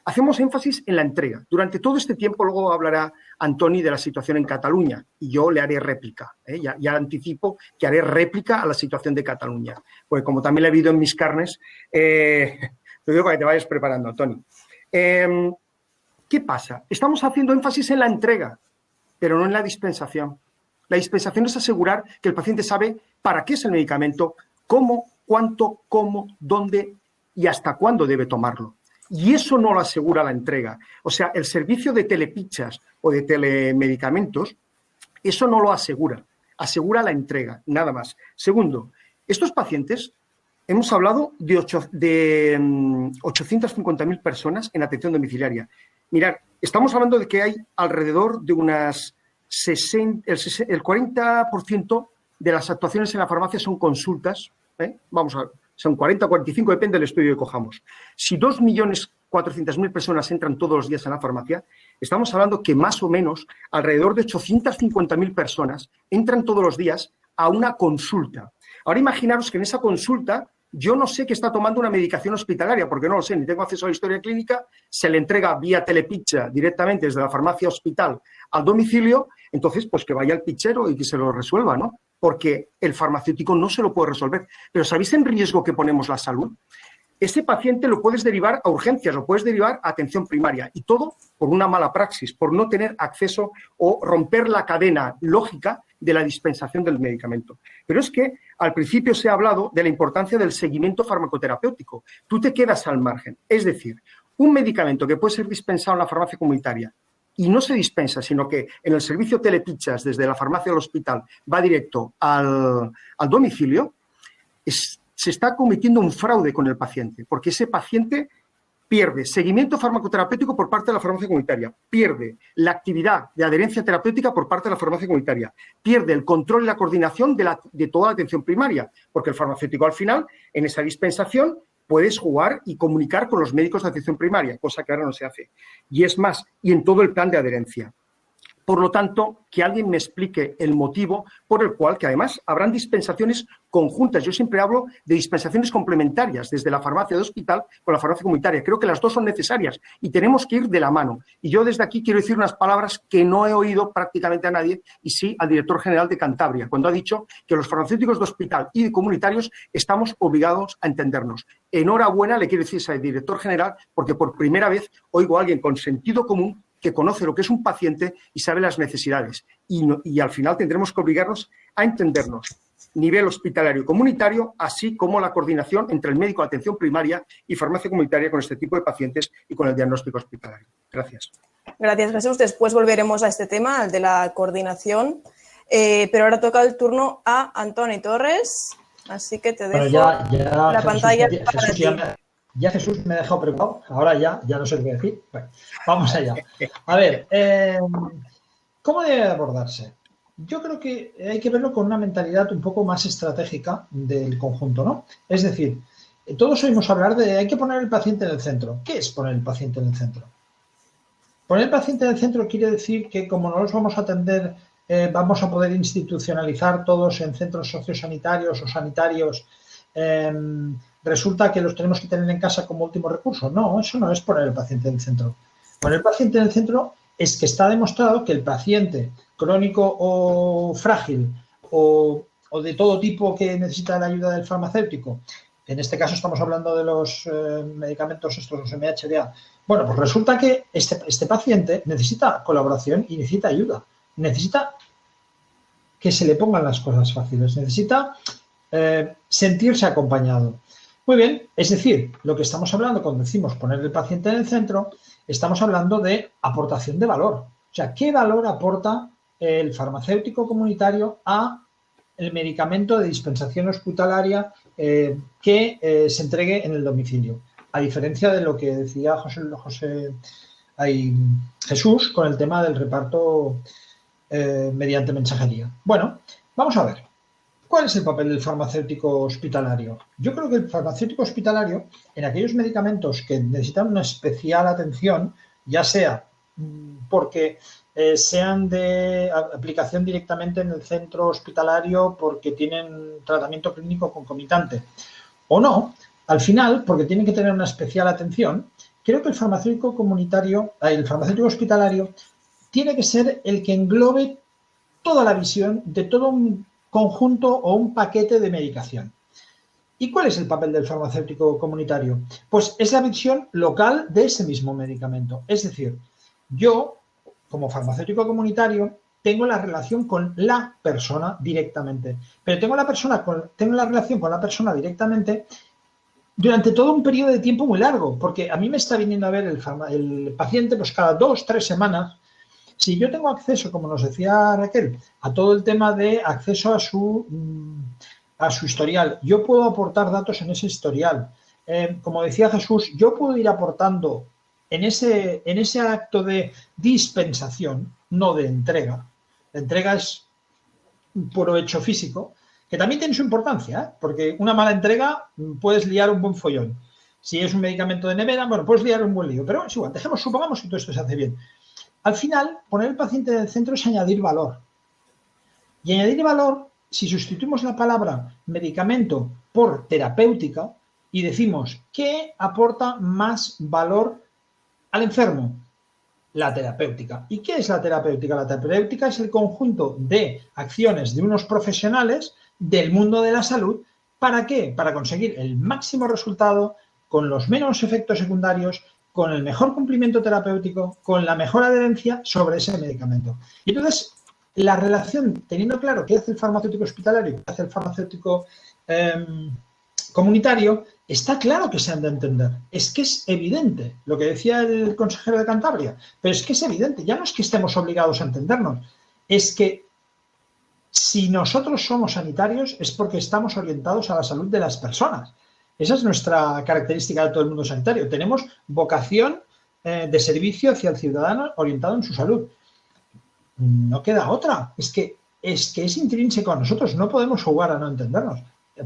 hacemos énfasis en la entrega. Durante todo este tiempo, luego hablará Antoni de la situación en Cataluña y yo le haré réplica. Ya anticipo que haré réplica a la situación de Cataluña. Porque como también la he vivido en mis carnes, te digo para que te vayas preparando, Antoni. ¿Qué pasa? Estamos haciendo énfasis en la entrega, pero no en la dispensación. La dispensación es asegurar que el paciente sabe para qué es el medicamento, cómo, cuánto, cómo, dónde y hasta cuándo debe tomarlo. Y eso no lo asegura la entrega. O sea, el servicio de telepichas o de telemedicamentos, eso no lo asegura. Asegura la entrega, nada más. Segundo, estos pacientes, hemos hablado de 850.000 personas en atención domiciliaria. Mirad, estamos hablando de que hay alrededor de unas 40% de las actuaciones en la farmacia son consultas. Vamos a ver, son 40 o 45, depende del estudio que cojamos. Si 2.400.000 personas entran todos los días en la farmacia, estamos hablando que más o menos alrededor de 850.000 personas entran todos los días a una consulta. Ahora imaginaros que en esa consulta yo no sé que está tomando una medicación hospitalaria, porque no lo sé, ni tengo acceso a la historia clínica, se le entrega vía telepicha directamente desde la farmacia hospital al domicilio, entonces pues que vaya al pichero y que se lo resuelva, ¿no? Porque el farmacéutico no se lo puede resolver. Pero ¿sabéis en riesgo que ponemos la salud? Ese paciente lo puedes derivar a urgencias, lo puedes derivar a atención primaria y todo por una mala praxis, por no tener acceso o romper la cadena lógica de la dispensación del medicamento. Pero es que al principio se ha hablado de la importancia del seguimiento farmacoterapéutico. Tú te quedas al margen. Es decir, un medicamento que puede ser dispensado en la farmacia comunitaria y no se dispensa, sino que en el servicio telepichas desde la farmacia al hospital va directo al domicilio, se está cometiendo un fraude con el paciente, porque ese paciente pierde seguimiento farmacoterapéutico por parte de la farmacia comunitaria, pierde la actividad de adherencia terapéutica por parte de la farmacia comunitaria, pierde el control y la coordinación de toda la atención primaria, porque el farmacéutico al final, en esa dispensación, puedes jugar y comunicar con los médicos de atención primaria, cosa que ahora no se hace. Y es más, y en todo el plan de adherencia. Por lo tanto, que alguien me explique el motivo por el cual, que además habrán dispensaciones conjuntas. Yo siempre hablo de dispensaciones complementarias, desde la farmacia de hospital con la farmacia comunitaria. Creo que las dos son necesarias y tenemos que ir de la mano. Y yo desde aquí quiero decir unas palabras que no he oído prácticamente a nadie, y sí al director general de Cantabria, cuando ha dicho que los farmacéuticos de hospital y de comunitarios estamos obligados a entendernos. Enhorabuena, le quiero decir al director general, porque por primera vez oigo a alguien con sentido común que conoce lo que es un paciente y sabe las necesidades. Y al final tendremos que obligarnos a entendernos, nivel hospitalario y comunitario, así como la coordinación entre el médico de atención primaria y farmacia comunitaria con este tipo de pacientes y con el diagnóstico hospitalario. Gracias. Gracias, Jesús. Después volveremos a este tema, al de la coordinación. Pero ahora toca el turno a Antoni Torres, así que te dejo la pantalla. Ya Jesús me ha dejado preocupado, ahora ya no sé qué decir. Bueno, vamos allá. A ver, ¿cómo debe abordarse? Yo creo que hay que verlo con una mentalidad un poco más estratégica del conjunto, ¿no? Es decir, todos oímos hablar de hay que poner el paciente en el centro. ¿Qué es poner el paciente en el centro? Poner el paciente en el centro quiere decir que como no los vamos a atender, vamos a poder institucionalizar todos en centros sociosanitarios o sanitarios, resulta que los tenemos que tener en casa como último recurso. No, eso no es poner el paciente en el centro. Poner el paciente en el centro es que está demostrado que el paciente crónico o frágil o de todo tipo que necesita la ayuda del farmacéutico, en este caso estamos hablando de los medicamentos estos, los MHDA, bueno, pues resulta que este paciente necesita colaboración y necesita ayuda, necesita que se le pongan las cosas fáciles, necesita sentirse acompañado. Muy bien, es decir, lo que estamos hablando cuando decimos poner el paciente en el centro, estamos hablando de aportación de valor. O sea, ¿qué valor aporta el farmacéutico comunitario a el medicamento de dispensación hospitalaria que se entregue en el domicilio? A diferencia de lo que decía Jesús con el tema del reparto mediante mensajería. Bueno, vamos a ver. ¿Cuál es el papel del farmacéutico hospitalario? Yo creo que el farmacéutico hospitalario, en aquellos medicamentos que necesitan una especial atención, ya sea porque sean de aplicación directamente en el centro hospitalario porque tienen tratamiento clínico concomitante o no, al final, porque tienen que tener una especial atención, creo que el farmacéutico hospitalario tiene que ser el que englobe toda la visión de todo un conjunto o un paquete de medicación. ¿Y cuál es el papel del farmacéutico comunitario? Pues es la visión local de ese mismo medicamento. Es decir, yo, como farmacéutico comunitario, tengo la relación con la persona directamente. Pero tengo la relación con la persona directamente durante todo un periodo de tiempo muy largo, porque a mí me está viniendo a ver el paciente pues cada 2 o 3 semanas. Si yo tengo acceso, como nos decía Raquel, a todo el tema de acceso a su historial, yo puedo aportar datos en ese historial. Como decía Jesús, yo puedo ir aportando en ese acto de dispensación, no de entrega. La entrega es un puro hecho físico, que también tiene su importancia, porque una mala entrega puedes liar un buen follón. Si es un medicamento de nevera, bueno, puedes liar un buen lío. Pero es igual, supongamos que todo esto se hace bien. Al final, poner el paciente en el centro es añadir valor. Y añadir valor, si sustituimos la palabra medicamento por terapéutica y decimos ¿qué aporta más valor al enfermo? La terapéutica. ¿Y qué es la terapéutica? La terapéutica es el conjunto de acciones de unos profesionales del mundo de la salud. ¿Para qué? Para conseguir el máximo resultado con los menos efectos secundarios, con el mejor cumplimiento terapéutico, con la mejor adherencia sobre ese medicamento. Y entonces, la relación, teniendo claro qué hace el farmacéutico hospitalario, qué hace el farmacéutico comunitario, está claro que se han de entender. Es que es evidente, lo que decía el consejero de Cantabria, pero es que es evidente, ya no es que estemos obligados a entendernos, es que si nosotros somos sanitarios es porque estamos orientados a la salud de las personas. Esa es nuestra característica de todo el mundo sanitario. Tenemos vocación de servicio hacia el ciudadano orientado en su salud. No queda otra. Es que es intrínseco a nosotros. No podemos jugar a no entendernos.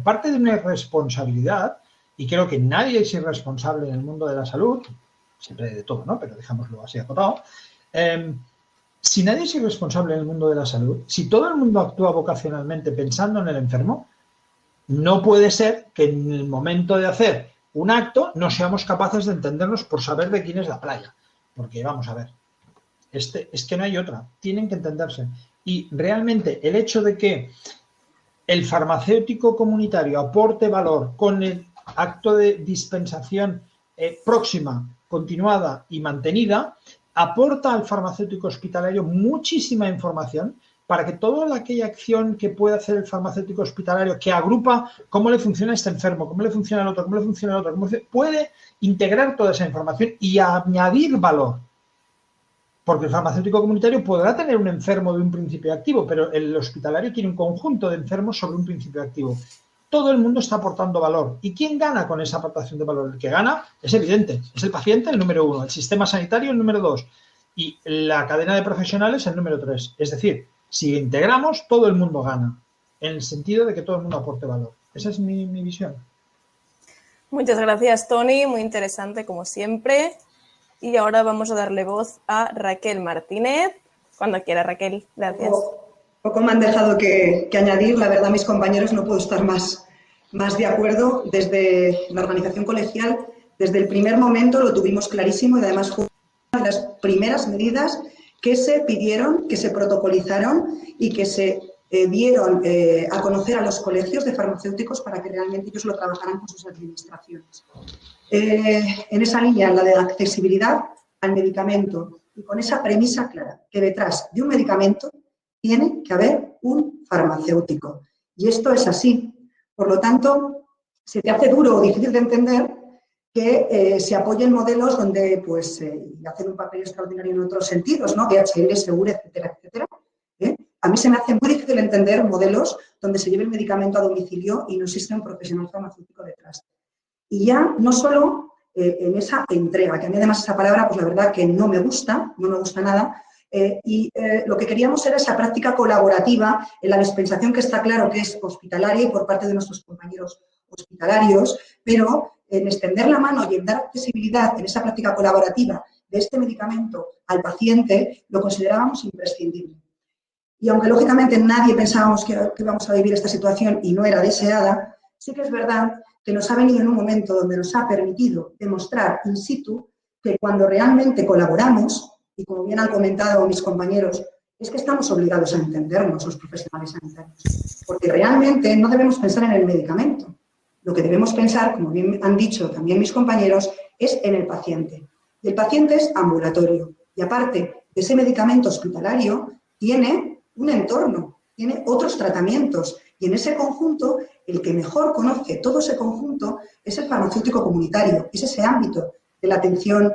Parte de una irresponsabilidad, y creo que nadie es irresponsable en el mundo de la salud, siempre de todo, ¿no? Pero dejámoslo así acotado. Si nadie es irresponsable en el mundo de la salud, si todo el mundo actúa vocacionalmente pensando en el enfermo, no puede ser que en el momento de hacer un acto no seamos capaces de entendernos por saber de quién es la playa. Porque, vamos a ver, es que no hay otra. Tienen que entenderse. Y realmente el hecho de que el farmacéutico comunitario aporte valor con el acto de dispensación próxima, continuada y mantenida, aporta al farmacéutico hospitalario muchísima información para que toda aquella acción que puede hacer el farmacéutico hospitalario, que agrupa cómo le funciona a este enfermo, cómo le funciona al otro, cómo le funciona al otro, puede integrar toda esa información y añadir valor. Porque el farmacéutico comunitario podrá tener un enfermo de un principio activo, pero el hospitalario tiene un conjunto de enfermos sobre un principio activo. Todo el mundo está aportando valor. ¿Y quién gana con esa aportación de valor? El que gana es evidente, es el paciente el número 1, el sistema sanitario el número 2 y la cadena de profesionales el número 3. Es decir, si integramos, todo el mundo gana, en el sentido de que todo el mundo aporte valor. Esa es mi visión. Muchas gracias, Toni. Muy interesante, como siempre. Y ahora vamos a darle voz a Raquel Martínez. Cuando quiera, Raquel. Gracias. Poco me han dejado que añadir. La verdad, mis compañeros, no puedo estar más más de acuerdo desde la organización colegial. Desde el primer momento lo tuvimos clarísimo y además fue una de las primeras medidas que se pidieron, que se protocolizaron y que se dieron a conocer a los colegios de farmacéuticos para que realmente ellos lo trabajaran con sus administraciones. En esa línea, la de la accesibilidad al medicamento y con esa premisa clara, que detrás de un medicamento tiene que haber un farmacéutico. Y esto es así. Por lo tanto, se te hace duro o difícil de entender que se apoyen modelos donde pues, hacen un papel extraordinario en otros sentidos, ¿no? DHL, Segura, etcétera, etcétera. A mí se me hace muy difícil entender modelos donde se lleve el medicamento a domicilio y no existe un profesional farmacéutico detrás. Y ya no solo en esa entrega, que a mí además esa palabra, pues la verdad que no me gusta nada, lo que queríamos era esa práctica colaborativa en la dispensación, que está claro que es hospitalaria y por parte de nuestros compañeros hospitalarios, pero en extender la mano y en dar accesibilidad en esa práctica colaborativa de este medicamento al paciente, lo considerábamos imprescindible. Y aunque lógicamente nadie pensábamos que íbamos a vivir esta situación y no era deseada, sí que es verdad que nos ha venido en un momento donde nos ha permitido demostrar in situ que cuando realmente colaboramos, y como bien han comentado mis compañeros, es que estamos obligados a entendernos los profesionales sanitarios, porque realmente no debemos pensar en el medicamento. Lo que debemos pensar, como bien han dicho también mis compañeros, es en el paciente. Y el paciente es ambulatorio. Y aparte de ese medicamento hospitalario, tiene un entorno, tiene otros tratamientos. Y en ese conjunto, el que mejor conoce todo ese conjunto es el farmacéutico comunitario, es ese ámbito de la atención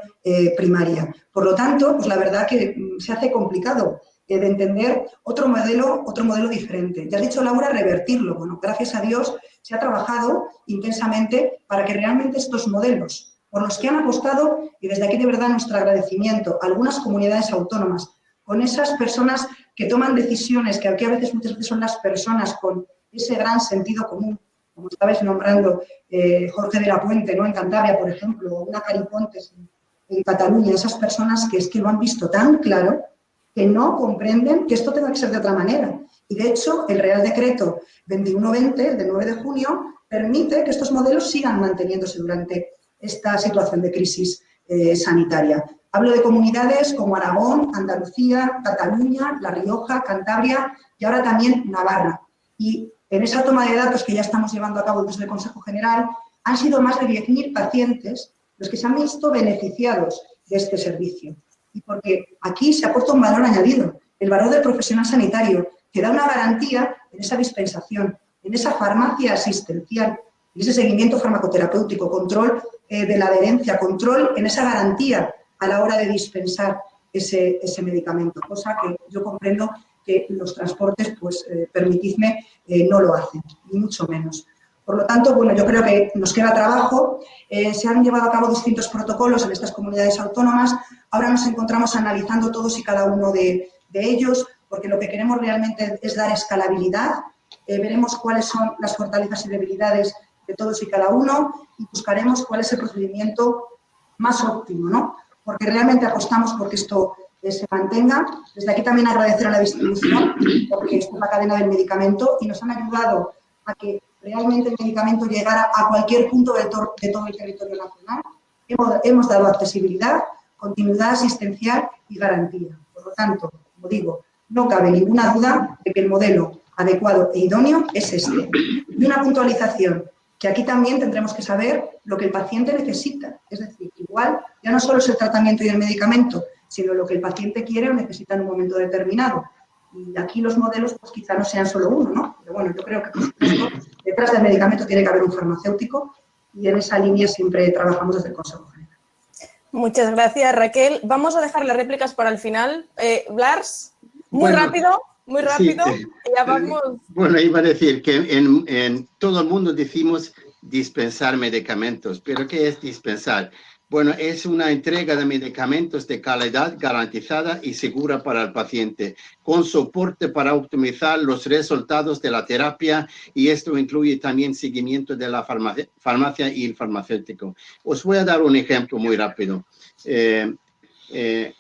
primaria. Por lo tanto, pues la verdad que se hace complicado de entender otro modelo diferente. Ya has dicho, Laura, revertirlo. Bueno, gracias a Dios se ha trabajado intensamente para que realmente estos modelos, por los que han apostado, y desde aquí de verdad nuestro agradecimiento a algunas comunidades autónomas, con esas personas que toman decisiones, que aquí muchas veces son las personas con ese gran sentido común, como estabais nombrando, Jorge de la Puente, ¿no? En Cantabria, por ejemplo, o una Cari Pontes en Cataluña, esas personas que es que lo han visto tan claro que no comprenden que esto tenga que ser de otra manera. Y de hecho, el Real Decreto 2120, del 9 de junio, permite que estos modelos sigan manteniéndose durante esta situación de crisis sanitaria. Hablo de comunidades como Aragón, Andalucía, Cataluña, La Rioja, Cantabria y ahora también Navarra. Y en esa toma de datos que ya estamos llevando a cabo desde el Consejo General, han sido más de 10.000 pacientes los que se han visto beneficiados de este servicio. Y porque aquí se aporta un valor añadido, el valor del profesional sanitario, que da una garantía en esa dispensación, en esa farmacia asistencial, en ese seguimiento farmacoterapéutico, control de la adherencia, control en esa garantía a la hora de dispensar ese medicamento, cosa que yo comprendo que los transportes, pues permitidme, no lo hacen, ni mucho menos. Por lo tanto, bueno, yo creo que nos queda trabajo. Se han llevado a cabo distintos protocolos en estas comunidades autónomas. Ahora nos encontramos analizando todos y cada uno de ellos, porque lo que queremos realmente es dar escalabilidad. Veremos cuáles son las fortalezas y debilidades de todos y cada uno y buscaremos cuál es el procedimiento más óptimo, ¿no? Porque realmente apostamos porque esto se mantenga. Desde aquí también agradecer a la distribución, porque esto es la cadena del medicamento y nos han ayudado a que realmente el medicamento llegara a cualquier punto de todo el territorio nacional. Hemos dado accesibilidad, continuidad asistencial y garantía. Por lo tanto, como digo, no cabe ninguna duda de que el modelo adecuado e idóneo es este. Y una puntualización, que aquí también tendremos que saber lo que el paciente necesita. Es decir, igual ya no solo es el tratamiento y el medicamento, sino lo que el paciente quiere o necesita en un momento determinado. Y aquí los modelos pues quizá no sean solo uno, ¿no? Pero bueno, yo creo que por supuesto, detrás del medicamento tiene que haber un farmacéutico y en esa línea siempre trabajamos desde el Consejo General. Muchas gracias, Raquel. Vamos a dejar las réplicas para el final. Lars, muy rápido. Sí, ya vamos. Bueno, iba a decir que en todo el mundo decimos dispensar medicamentos, pero ¿qué es dispensar? Bueno, es una entrega de medicamentos de calidad garantizada y segura para el paciente, con soporte para optimizar los resultados de la terapia, y esto incluye también seguimiento de la farmacia y el farmacéutico. Os voy a dar un ejemplo muy rápido.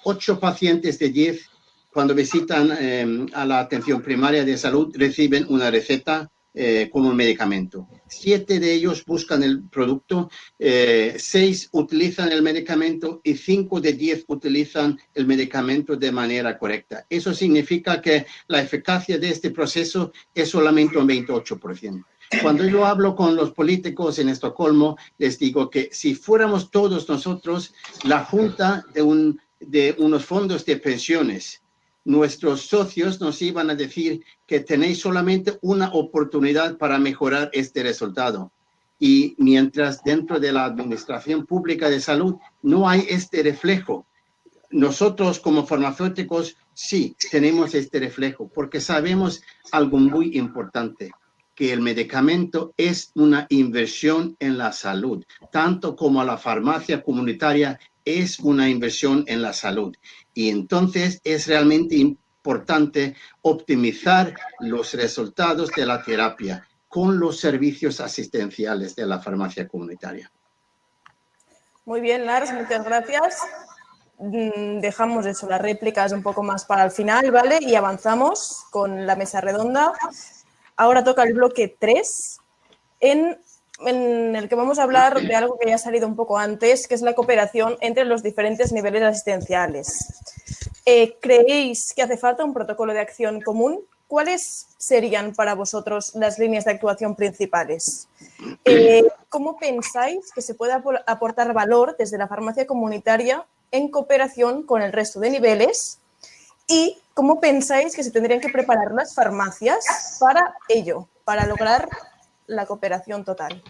8 pacientes de 10 cuando visitan a la atención primaria de salud reciben una receta con un medicamento. 7 de ellos buscan el producto, 6 utilizan el medicamento y 5 de 10 utilizan el medicamento de manera correcta. Eso significa que la eficacia de este proceso es solamente un 28%. Cuando yo hablo con los políticos en Estocolmo, les digo que si fuéramos todos nosotros la junta de unos fondos de pensiones, nuestros socios nos iban a decir que tenéis solamente una oportunidad para mejorar este resultado. Y mientras dentro de la Administración Pública de Salud no hay este reflejo, nosotros como farmacéuticos sí tenemos este reflejo porque sabemos algo muy importante, que el medicamento es una inversión en la salud, tanto como la farmacia comunitaria es una inversión en la salud. Y entonces es realmente importante optimizar los resultados de la terapia con los servicios asistenciales de la farmacia comunitaria. Muy bien, Lars, muchas gracias. Dejamos eso, las réplicas un poco más para el final, ¿vale? Y avanzamos con la mesa redonda. Ahora toca el bloque 3, en el que vamos a hablar de algo que ya ha salido un poco antes, que es la cooperación entre los diferentes niveles asistenciales. ¿Creéis que hace falta un protocolo de acción común? ¿Cuáles serían para vosotros las líneas de actuación principales? ¿Cómo pensáis que se puede aportar valor desde la farmacia comunitaria en cooperación con el resto de niveles? ¿Y cómo pensáis que se tendrían que preparar las farmacias para ello, para lograr la cooperación total?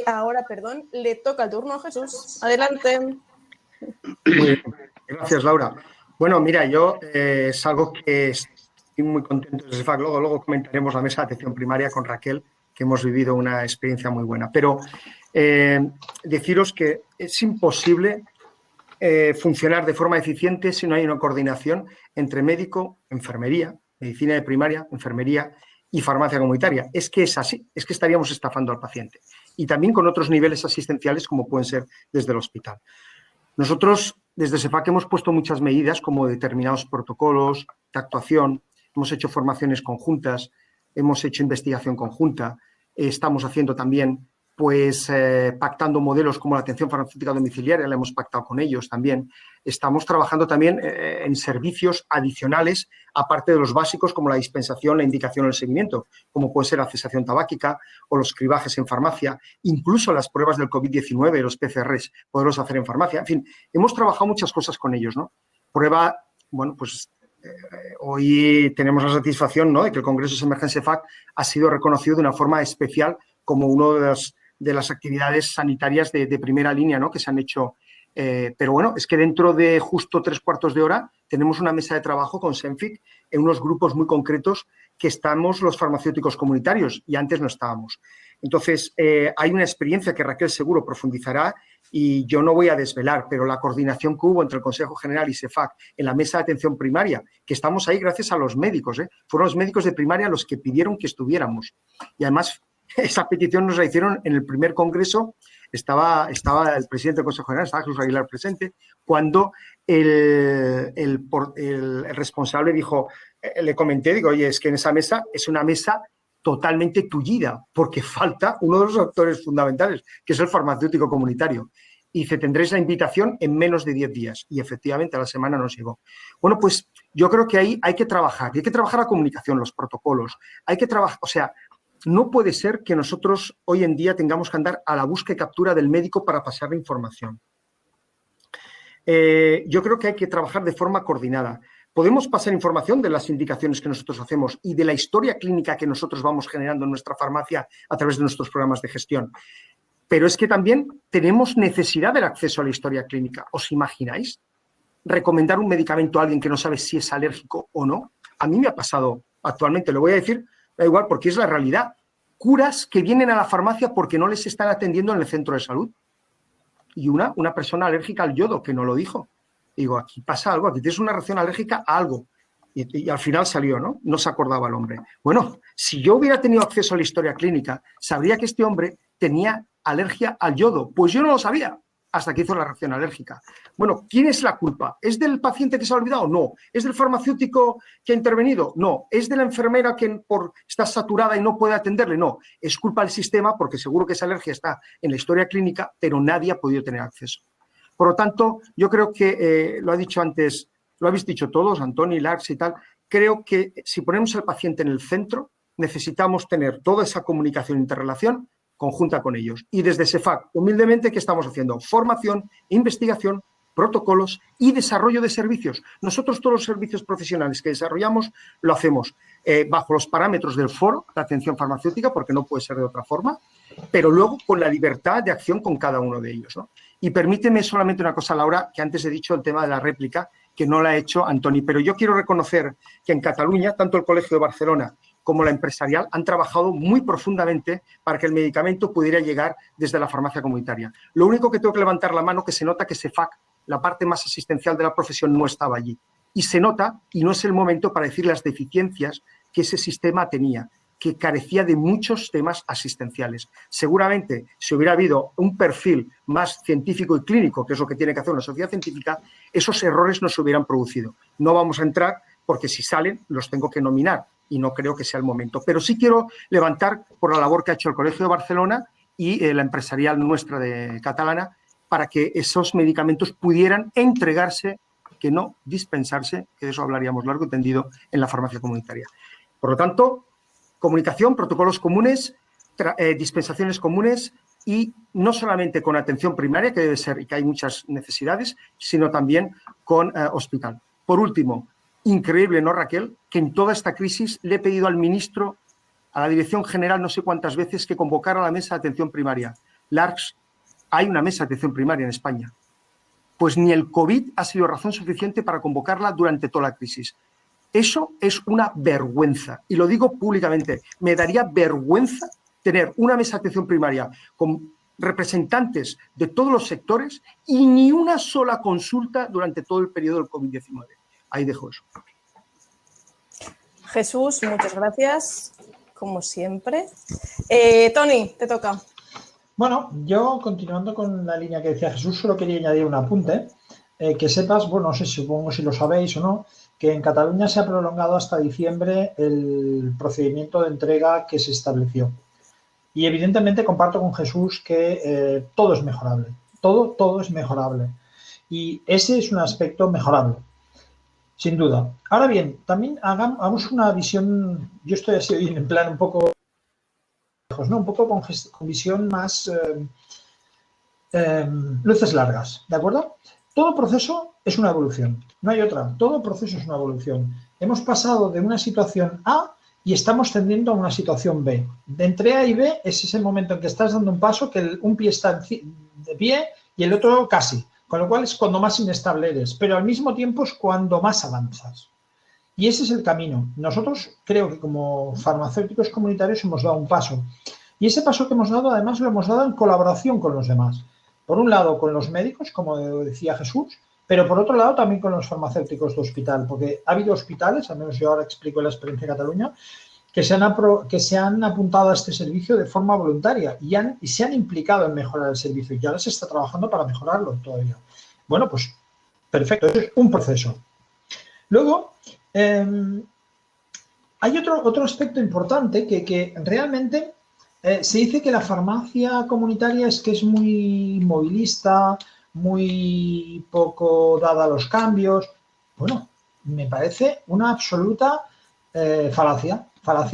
Ahora, le toca el turno a Jesús. Adelante. Muy bien. Gracias, Laura. Bueno, mira, yo es algo que estoy muy contento de SEFAC. Luego comentaremos la mesa de atención primaria con Raquel, que hemos vivido una experiencia muy buena. Pero deciros que es imposible funcionar de forma eficiente si no hay una coordinación entre médico, enfermería, medicina de primaria, enfermería y farmacia comunitaria. Es que es así, es que estaríamos estafando al paciente. Y también con otros niveles asistenciales como pueden ser desde el hospital. Nosotros desde SEFAC hemos puesto muchas medidas como determinados protocolos de actuación, hemos hecho formaciones conjuntas, hemos hecho investigación conjunta, estamos haciendo también pactando modelos como la atención farmacéutica domiciliaria, la hemos pactado con ellos también. Estamos trabajando también en servicios adicionales, aparte de los básicos como la dispensación, la indicación o el seguimiento, como puede ser la cesación tabáquica o los cribajes en farmacia, incluso las pruebas del COVID-19, los PCRs, poderlos hacer en farmacia. En fin, hemos trabajado muchas cosas con ellos, ¿no? Hoy tenemos la satisfacción, ¿no?, de que el Congreso de Emergencia SEFAC ha sido reconocido de una forma especial como uno de las actividades sanitarias de primera línea, ¿no?, que se han hecho. Pero bueno, es que dentro de justo 3/4 de hora tenemos una mesa de trabajo con SENFIC en unos grupos muy concretos que estamos los farmacéuticos comunitarios y antes no estábamos. Entonces, hay una experiencia que Raquel seguro profundizará y yo no voy a desvelar, pero la coordinación que hubo entre el Consejo General y SEFAC en la mesa de atención primaria, que estamos ahí gracias a los médicos, fueron los médicos de primaria los que pidieron que estuviéramos. Y además, esa petición nos la hicieron en el primer congreso, estaba el presidente del Consejo General, estaba Jesús Aguilar presente, cuando el responsable dijo, le comenté, digo, oye, es que en esa mesa es una mesa totalmente tullida, porque falta uno de los actores fundamentales, que es el farmacéutico comunitario. Y dice, tendréis la invitación en menos de 10 días. Y efectivamente a la semana nos llegó. Bueno, pues yo creo que ahí hay que trabajar la comunicación, los protocolos, hay que trabajar, o sea, no puede ser que nosotros hoy en día tengamos que andar a la búsqueda y captura del médico para pasar la información. Yo creo que hay que trabajar de forma coordinada. Podemos pasar información de las indicaciones que nosotros hacemos y de la historia clínica que nosotros vamos generando en nuestra farmacia a través de nuestros programas de gestión. Pero es que también tenemos necesidad del acceso a la historia clínica. ¿Os imagináis recomendar un medicamento a alguien que no sabe si es alérgico o no? A mí me ha pasado actualmente, lo voy a decir, da igual, porque es la realidad. Curas que vienen a la farmacia porque no les están atendiendo en el centro de salud. Y una persona alérgica al yodo, que no lo dijo. Digo, aquí pasa algo, aquí tienes una reacción alérgica a algo. Y al final salió, ¿no? No se acordaba el hombre. Bueno, si yo hubiera tenido acceso a la historia clínica, sabría que este hombre tenía alergia al yodo. Pues yo no lo sabía. hasta que hizo la reacción alérgica. Bueno, ¿quién es la culpa? ¿Es del paciente que se ha olvidado? No. ¿Es del farmacéutico que ha intervenido? No. ¿Es de la enfermera que está saturada y no puede atenderle? No. Es culpa del sistema porque seguro que esa alergia está en la historia clínica, pero nadie ha podido tener acceso. Por lo tanto, yo creo que, lo ha dicho antes, lo habéis dicho todos, Antoni, Lars y tal, creo que si ponemos al paciente en el centro, necesitamos tener toda esa comunicación e interrelación conjunta con ellos. Y desde SEFAC, humildemente, ¿qué estamos haciendo? Formación, investigación, protocolos y desarrollo de servicios. Nosotros todos los servicios profesionales que desarrollamos lo hacemos bajo los parámetros del foro de atención farmacéutica, porque no puede ser de otra forma, pero luego con la libertad de acción con cada uno de ellos, ¿no? Y permíteme solamente una cosa, Laura, que antes he dicho el tema de la réplica, que no la ha hecho Antoni, pero yo quiero reconocer que en Cataluña, tanto el Colegio de Barcelona como la empresarial han trabajado muy profundamente para que el medicamento pudiera llegar desde la farmacia comunitaria. Lo único que tengo que levantar la mano, que se nota que SEFAC, la parte más asistencial de la profesión, no estaba allí. Y se nota, y no es el momento para decir las deficiencias que ese sistema tenía, que carecía de muchos temas asistenciales. Seguramente, si hubiera habido un perfil más científico y clínico, que es lo que tiene que hacer una sociedad científica, esos errores no se hubieran producido. No vamos a entrar, porque si salen, los tengo que nominar, y no creo que sea el momento. Pero sí quiero levantar por la labor que ha hecho el Colegio de Barcelona y la empresarial nuestra de catalana, para que esos medicamentos pudieran entregarse, que no dispensarse, que de eso hablaríamos largo y tendido, en la farmacia comunitaria. Por lo tanto, comunicación, protocolos comunes, dispensaciones comunes y no solamente con atención primaria, que debe ser y que hay muchas necesidades, sino también con hospital. Por último, increíble, ¿no, Raquel?, que en toda esta crisis le he pedido al ministro, a la Dirección General, no sé cuántas veces, que convocara a la mesa de atención primaria. Lars, hay una mesa de atención primaria en España. Pues ni el COVID ha sido razón suficiente para convocarla durante toda la crisis. Eso es una vergüenza, y lo digo públicamente. Me daría vergüenza tener una mesa de atención primaria con representantes de todos los sectores y ni una sola consulta durante todo el periodo del COVID-19. Ahí dejo eso. Jesús, muchas gracias, como siempre. Toni, te toca. Bueno, yo continuando con la línea que decía Jesús, solo quería añadir un apunte. Que sepas, bueno, no sé, supongo si lo sabéis o no, que en Cataluña se ha prolongado hasta diciembre el procedimiento de entrega que se estableció. Y evidentemente comparto con Jesús que todo es mejorable, todo es mejorable. Y ese es un aspecto mejorable, sin duda. Ahora bien, también hagamos una visión, yo estoy así hoy en plan un poco lejos, ¿no? Un poco con visión más luces largas, ¿de acuerdo? Todo proceso es una evolución, no hay otra. Todo proceso es una evolución. Hemos pasado de una situación A y estamos tendiendo a una situación B. De entre A y B es ese momento en que estás dando un paso que un pie está de pie y el otro casi. Con lo cual es cuando más inestable eres, pero al mismo tiempo es cuando más avanzas. Y ese es el camino. Nosotros creo que como farmacéuticos comunitarios hemos dado un paso. Y ese paso que hemos dado, además, lo hemos dado en colaboración con los demás. Por un lado, con los médicos, como decía Jesús, pero por otro lado también con los farmacéuticos de hospital, porque ha habido hospitales, al menos yo ahora explico la experiencia de Cataluña, que se han apuntado a este servicio de forma voluntaria y se han implicado en mejorar el servicio y ahora se está trabajando para mejorarlo todavía. Bueno, pues perfecto, eso es un proceso. Luego, hay otro aspecto importante que realmente se dice que la farmacia comunitaria es muy movilista, muy poco dada a los cambios. Bueno, me parece una absoluta falacia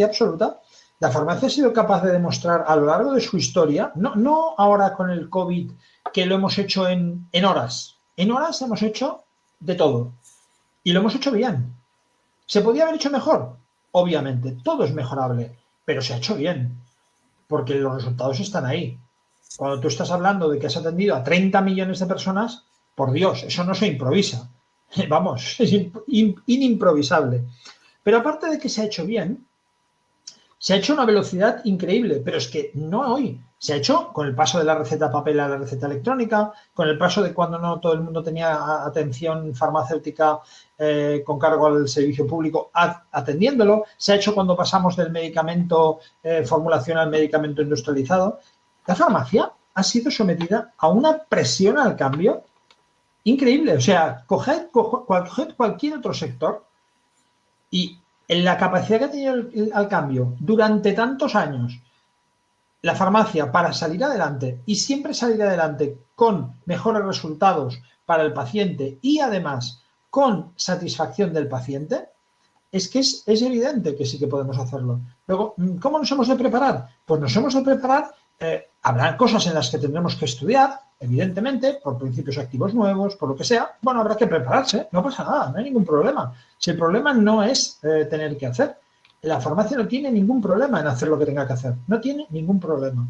absoluta. La farmacia ha sido capaz de demostrar a lo largo de su historia, no ahora con el COVID, que lo hemos hecho en horas. En horas hemos hecho de todo y lo hemos hecho bien. ¿Se podía haber hecho mejor? Obviamente, todo es mejorable, pero se ha hecho bien, porque los resultados están ahí. Cuando tú estás hablando de que has atendido a 30 millones de personas, por Dios, eso no se improvisa. Vamos, es inimprovisable. Pero aparte de que se ha hecho bien, se ha hecho a una velocidad increíble, pero es que no hoy. Se ha hecho con el paso de la receta papel a la receta electrónica, con el paso de cuando no todo el mundo tenía atención farmacéutica con cargo al servicio público atendiéndolo. Se ha hecho cuando pasamos del medicamento formulación al medicamento industrializado. La farmacia ha sido sometida a una presión al cambio increíble. O sea, coged cualquier otro sector y en la capacidad que ha tenido al cambio durante tantos años la farmacia para salir adelante y siempre salir adelante con mejores resultados para el paciente y además con satisfacción del paciente, es que es evidente que sí que podemos hacerlo. Luego, ¿cómo nos hemos de preparar? Pues nos hemos de preparar, habrá cosas en las que tendremos que estudiar, evidentemente, por principios activos nuevos, por lo que sea. Bueno, habrá que prepararse, no pasa nada, no hay ningún problema. Si el problema no es tener que hacer, la farmacia no tiene ningún problema en hacer lo que tenga que hacer, no tiene ningún problema.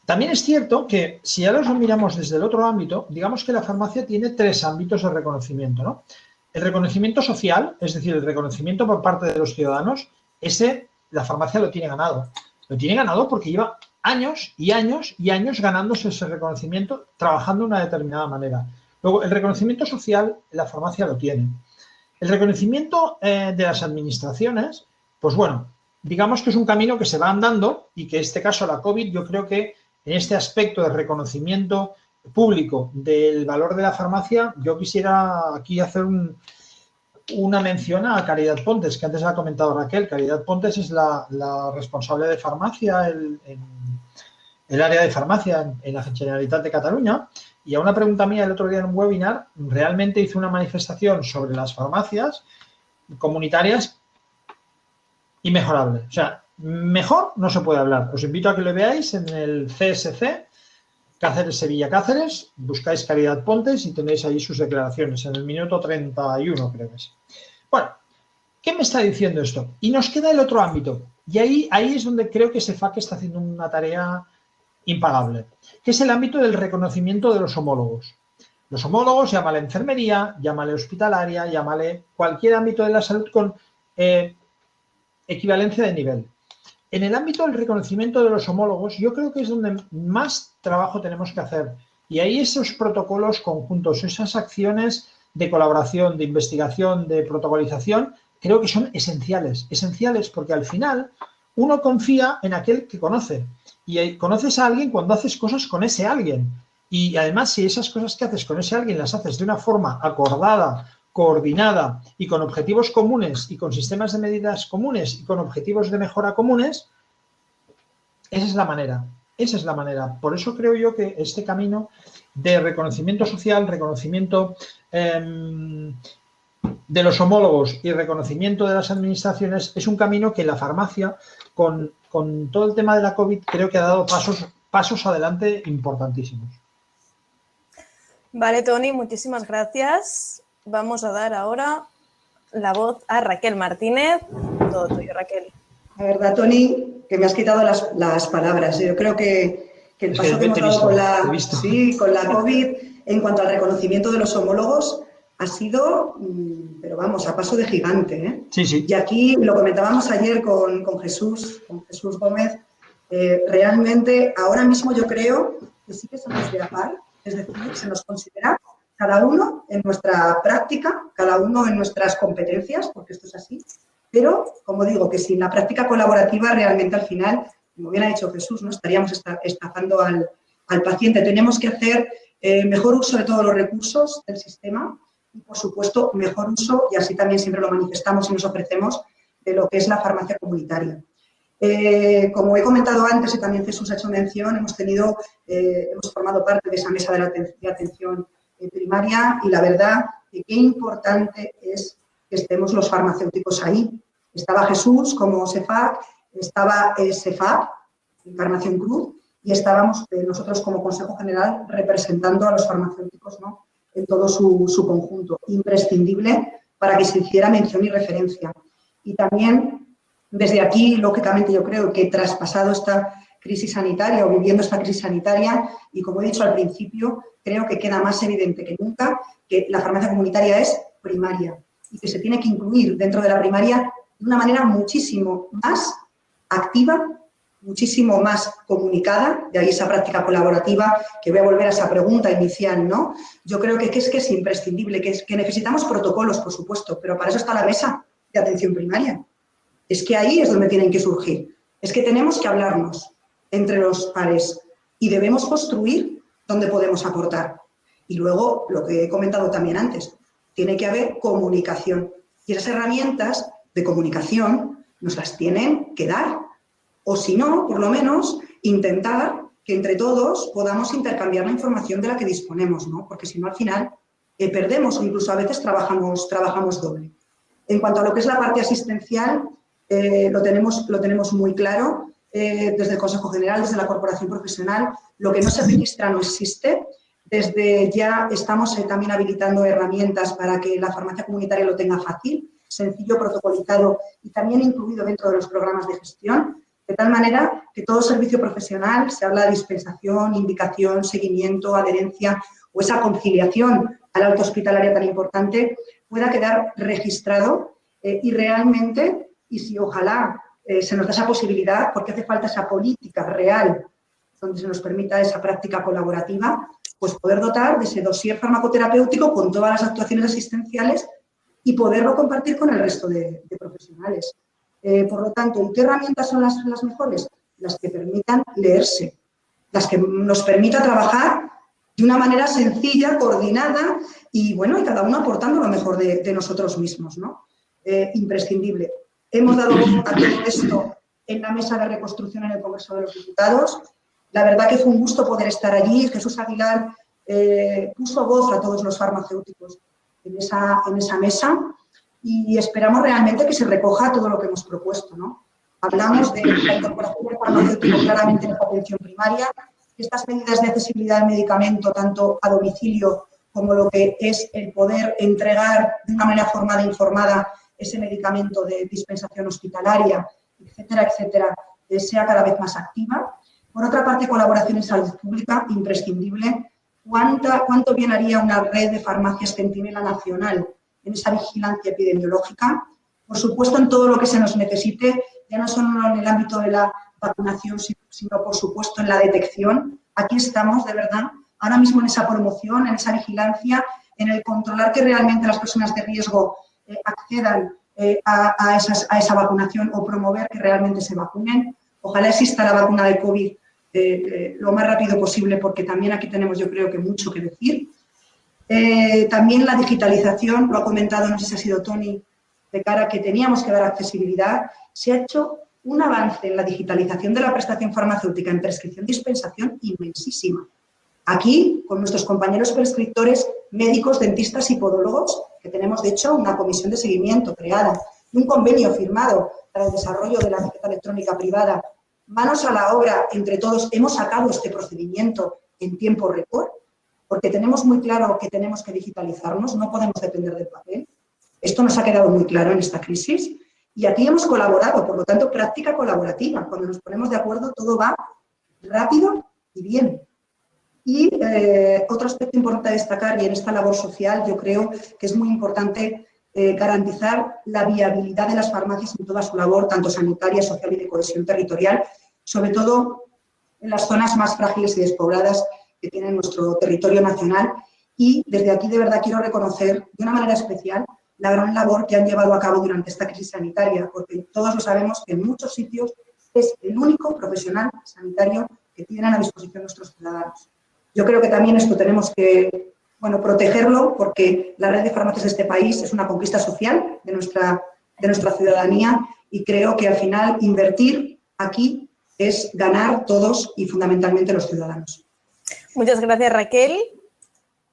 También es cierto que si ya los miramos desde el otro ámbito, digamos que la farmacia tiene 3 ámbitos de reconocimiento, ¿no? El reconocimiento social, es decir, el reconocimiento por parte de los ciudadanos, ese la farmacia lo tiene ganado. Lo tiene ganado porque lleva años y años y años ganándose ese reconocimiento, trabajando de una determinada manera. Luego, el reconocimiento social, la farmacia lo tiene. El reconocimiento de las administraciones, pues bueno, digamos que es un camino que se va andando y que en este caso la COVID, yo creo que en este aspecto de reconocimiento público del valor de la farmacia, yo quisiera aquí hacer una mención a Caridad Pontes, que antes la ha comentado Raquel. Caridad Pontes es la responsable de farmacia, el área de farmacia en la Generalitat de Cataluña, y a una pregunta mía el otro día en un webinar, realmente hizo una manifestación sobre las farmacias comunitarias inmejorable. O sea, mejor no se puede hablar. Os invito a que lo veáis en el CSC, Cáceres, Sevilla, Cáceres, buscáis Caridad Pontes y tenéis ahí sus declaraciones, en el minuto 31 creo que es. Bueno, ¿qué me está diciendo esto? Y nos queda el otro ámbito, y ahí es donde creo que CEFAC está haciendo una tarea impagable, que es el ámbito del reconocimiento de los homólogos. Los homólogos, llámale enfermería, llámale hospitalaria, llámale cualquier ámbito de la salud con equivalencia de nivel. En el ámbito del reconocimiento de los homólogos, yo creo que es donde más trabajo tenemos que hacer. Y ahí esos protocolos conjuntos, esas acciones de colaboración, de investigación, de protocolización, creo que son esenciales. Esenciales porque al final uno confía en aquel que conoce. Y conoces a alguien cuando haces cosas con ese alguien. Y además, si esas cosas que haces con ese alguien las haces de una forma acordada, coordinada y con objetivos comunes y con sistemas de medidas comunes y con objetivos de mejora comunes, esa es la manera. Esa es la manera. Por eso creo yo que este camino de reconocimiento social, reconocimiento de los homólogos y reconocimiento de las administraciones es un camino que la farmacia, con todo el tema de la COVID, creo que ha dado pasos adelante importantísimos. Vale, Toni, muchísimas gracias. Vamos a dar ahora la voz a Raquel Martínez. Todo tuyo, Raquel. La verdad, Toni, que me has quitado las palabras. Yo creo que el paso que hemos dado con la COVID en cuanto al reconocimiento de los homólogos ha sido, pero vamos, a paso de gigante, ¿eh? Sí, sí. Y aquí lo comentábamos ayer con Jesús Gómez, realmente ahora mismo yo creo que sí que somos de la par, es decir, se nos considera cada uno en nuestra práctica, cada uno en nuestras competencias, porque esto es así, pero, como digo, que sin la práctica colaborativa realmente al final, como bien ha dicho Jesús, ¿no? Estaríamos estafando al paciente. Tenemos que hacer mejor uso de todos los recursos del sistema y, por supuesto, mejor uso, y así también siempre lo manifestamos y nos ofrecemos, de lo que es la farmacia comunitaria. Como he comentado antes y también Jesús ha hecho mención, hemos formado parte de esa mesa de atención primaria y la verdad que qué importante es que estemos los farmacéuticos ahí. Estaba Jesús como CEFAC, estaba CEFAC, Encarnación Cruz, y estábamos nosotros como Consejo General representando a los farmacéuticos, ¿no? En todo su conjunto, imprescindible para que se hiciera mención y referencia. Y también, desde aquí, lógicamente, yo creo que traspasado esta crisis sanitaria o viviendo esta crisis sanitaria, y como he dicho al principio, creo que queda más evidente que nunca que la farmacia comunitaria es primaria y que se tiene que incluir dentro de la primaria de una manera muchísimo más activa, muchísimo más comunicada, de ahí esa práctica colaborativa, que voy a volver a esa pregunta inicial, ¿no? Yo creo que es imprescindible, que necesitamos protocolos, por supuesto, pero para eso está la mesa de atención primaria. Es que ahí es donde tienen que surgir. Es que tenemos que hablarnos entre los pares y debemos construir donde podemos aportar. Y luego, lo que he comentado también antes, tiene que haber comunicación. Y esas herramientas de comunicación nos las tienen que dar. O si no, por lo menos, intentar que entre todos podamos intercambiar la información de la que disponemos, ¿no? Porque si no, al final perdemos o incluso a veces trabajamos doble. En cuanto a lo que es la parte asistencial, lo tenemos muy claro. Desde el Consejo General, desde la Corporación Profesional, lo que no se registra no existe. Desde ya estamos también habilitando herramientas para que la farmacia comunitaria lo tenga fácil, sencillo, protocolizado y también incluido dentro de los programas de gestión, de tal manera que todo servicio profesional, se habla de dispensación, indicación, seguimiento, adherencia o esa conciliación al alta hospitalaria tan importante, pueda quedar registrado y realmente, y si ojalá se nos da esa posibilidad, porque hace falta esa política real donde se nos permita esa práctica colaborativa, pues poder dotar de ese dossier farmacoterapéutico con todas las actuaciones asistenciales y poderlo compartir con el resto de profesionales. Por lo tanto, ¿qué herramientas son las mejores? Las que permitan leerse, las que nos permita trabajar de una manera sencilla, coordinada y, bueno, y cada uno aportando lo mejor de nosotros mismos, ¿no? Imprescindible. Hemos dado voz a todo esto en la mesa de reconstrucción en el Congreso de los Diputados. La verdad que fue un gusto poder estar allí. Jesús Aguilar puso voz a todos los farmacéuticos en esa mesa y esperamos realmente que se recoja todo lo que hemos propuesto, ¿no? Hablamos de la incorporación del farmacéutico claramente en la atención primaria, estas medidas de accesibilidad del medicamento tanto a domicilio como lo que es el poder entregar de una manera formada e informada ese medicamento de dispensación hospitalaria, etcétera, etcétera, sea cada vez más activa. Por otra parte, colaboración en salud pública, imprescindible. ¿Cuánto bien haría una red de farmacias centinela nacional en esa vigilancia epidemiológica? Por supuesto, en todo lo que se nos necesite, ya no solo en el ámbito de la vacunación, sino, por supuesto, en la detección. Aquí estamos, de verdad, ahora mismo en esa promoción, en esa vigilancia, en el controlar que realmente las personas de riesgo accedan a esa vacunación o promover que realmente se vacunen. Ojalá exista la vacuna de COVID lo más rápido posible, porque también aquí tenemos, yo creo que mucho que decir. También la digitalización, lo ha comentado, no sé si ha sido Tony, de cara a que teníamos que dar accesibilidad. Se ha hecho un avance en la digitalización de la prestación farmacéutica en prescripción-dispensación inmensísima. Aquí, con nuestros compañeros prescriptores, médicos, dentistas y podólogos, que tenemos, de hecho, una comisión de seguimiento creada y un convenio firmado para el desarrollo de la receta electrónica privada. Manos a la obra, entre todos, hemos sacado este procedimiento en tiempo récord, porque tenemos muy claro que tenemos que digitalizarnos, no podemos depender del papel. Esto nos ha quedado muy claro en esta crisis y aquí hemos colaborado, por lo tanto, práctica colaborativa. Cuando nos ponemos de acuerdo, todo va rápido y bien. Y otro aspecto importante a destacar, y en esta labor social yo creo que es muy importante garantizar la viabilidad de las farmacias en toda su labor, tanto sanitaria, social y de cohesión territorial, sobre todo en las zonas más frágiles y despobladas que tiene nuestro territorio nacional. Y desde aquí de verdad quiero reconocer de una manera especial la gran labor que han llevado a cabo durante esta crisis sanitaria, porque todos lo sabemos que en muchos sitios es el único profesional sanitario que tienen a disposición nuestros ciudadanos. Yo creo que también esto tenemos que, bueno, protegerlo, porque la red de farmacias de este país es una conquista social de nuestra ciudadanía y creo que al final invertir aquí es ganar todos y fundamentalmente los ciudadanos. Muchas gracias, Raquel.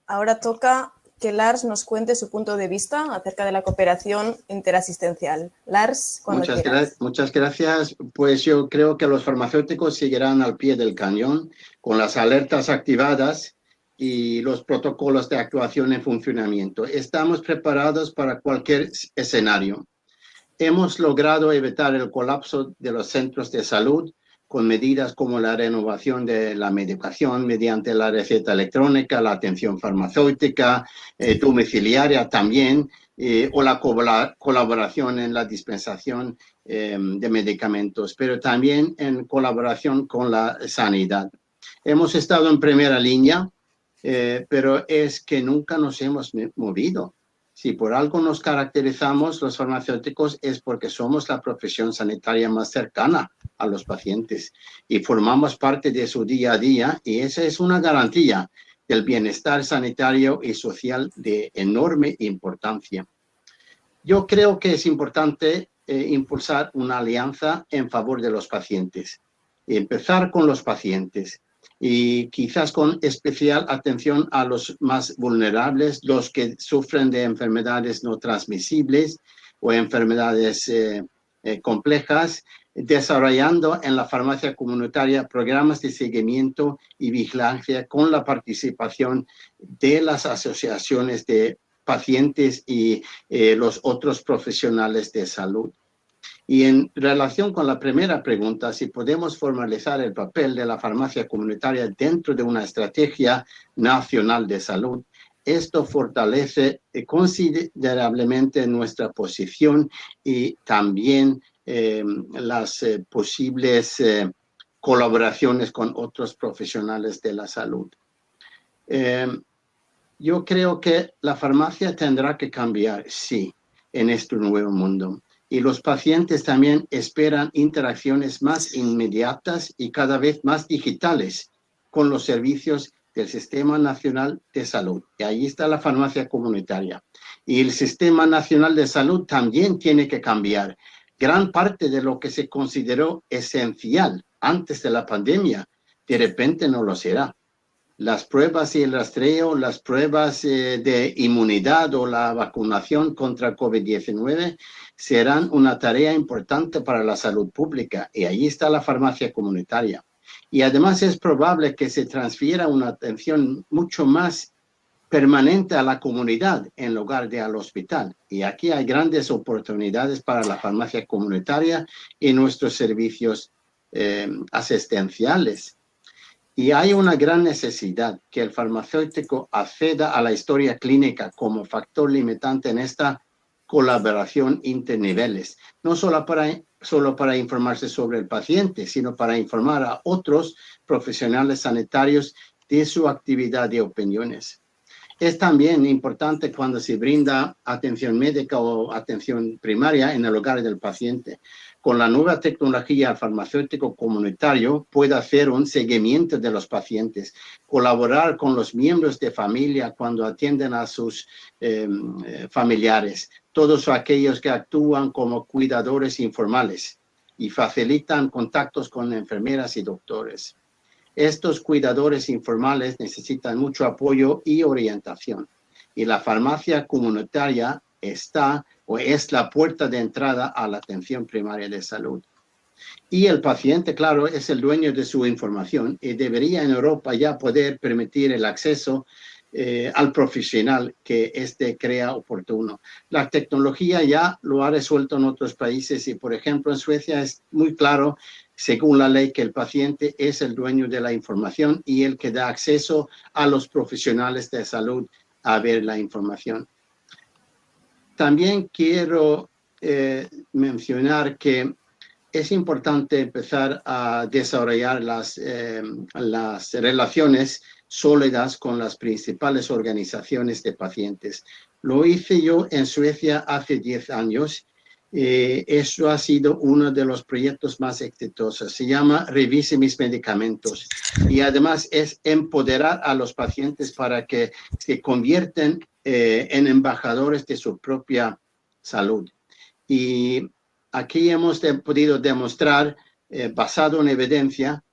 Ahora toca que Lars nos cuente su punto de vista acerca de la cooperación interasistencial. Lars, cuando quieras. Muchas gracias. Pues yo creo que los farmacéuticos seguirán al pie del cañón con las alertas activadas y los protocolos de actuación en funcionamiento. Estamos preparados para cualquier escenario. Hemos logrado evitar el colapso de los centros de salud con medidas como la renovación de la medicación mediante la receta electrónica, la atención farmacéutica, domiciliaria también, o la colaboración en la dispensación de medicamentos, pero también en colaboración con la sanidad. Hemos estado en primera línea, pero es que nunca nos hemos movido. Si por algo nos caracterizamos los farmacéuticos es porque somos la profesión sanitaria más cercana a los pacientes y formamos parte de su día a día, y esa es una garantía del bienestar sanitario y social de enorme importancia. Yo creo que es importante impulsar una alianza en favor de los pacientes, empezar con los pacientes y quizás con especial atención a los más vulnerables, los que sufren de enfermedades no transmisibles o enfermedades complejas, desarrollando en la farmacia comunitaria programas de seguimiento y vigilancia con la participación de las asociaciones de pacientes y los otros profesionales de salud. Y en relación con la primera pregunta, si podemos formalizar el papel de la farmacia comunitaria dentro de una estrategia nacional de salud, esto fortalece considerablemente nuestra posición y también las posibles colaboraciones con otros profesionales de la salud. Yo creo que la farmacia tendrá que cambiar, sí, en este nuevo mundo. Y los pacientes también esperan interacciones más inmediatas y cada vez más digitales con los servicios del Sistema Nacional de Salud. Y ahí está la farmacia comunitaria. Y el Sistema Nacional de Salud también tiene que cambiar. Gran parte de lo que se consideró esencial antes de la pandemia, de repente no lo será. Las pruebas y el rastreo, las pruebas de inmunidad o la vacunación contra COVID-19 serán una tarea importante para la salud pública, y ahí está la farmacia comunitaria. Y además es probable que se transfiera una atención mucho más permanente a la comunidad en lugar de al hospital. Y aquí hay grandes oportunidades para la farmacia comunitaria y nuestros servicios asistenciales. Y hay una gran necesidad que el farmacéutico acceda a la historia clínica como factor limitante en esta colaboración interniveles, no solo para informarse sobre el paciente, sino para informar a otros profesionales sanitarios de su actividad y opiniones. Es también importante cuando se brinda atención médica o atención primaria en el hogar del paciente. Con la nueva tecnología, el farmacéutico comunitario puede hacer un seguimiento de los pacientes, colaborar con los miembros de familia cuando atienden a sus familiares, todos aquellos que actúan como cuidadores informales y facilitan contactos con enfermeras y doctores. Estos cuidadores informales necesitan mucho apoyo y orientación, y la farmacia comunitaria es la puerta de entrada a la atención primaria de salud. Y el paciente, claro, es el dueño de su información y debería en Europa ya poder permitir el acceso al profesional que éste crea oportuno. La tecnología ya lo ha resuelto en otros países y, por ejemplo, en Suecia es muy claro, según la ley, que el paciente es el dueño de la información y el que da acceso a los profesionales de salud a ver la información. También quiero mencionar que es importante empezar a desarrollar las relaciones sólidas con las principales organizaciones de pacientes. Lo hice yo en Suecia hace 10 años. Eso ha sido uno de los proyectos más exitosos. Se llama Revise mis medicamentos. Y además es empoderar a los pacientes para que se convierten en embajadores de su propia salud. Y aquí hemos podido demostrar, basado en evidencia,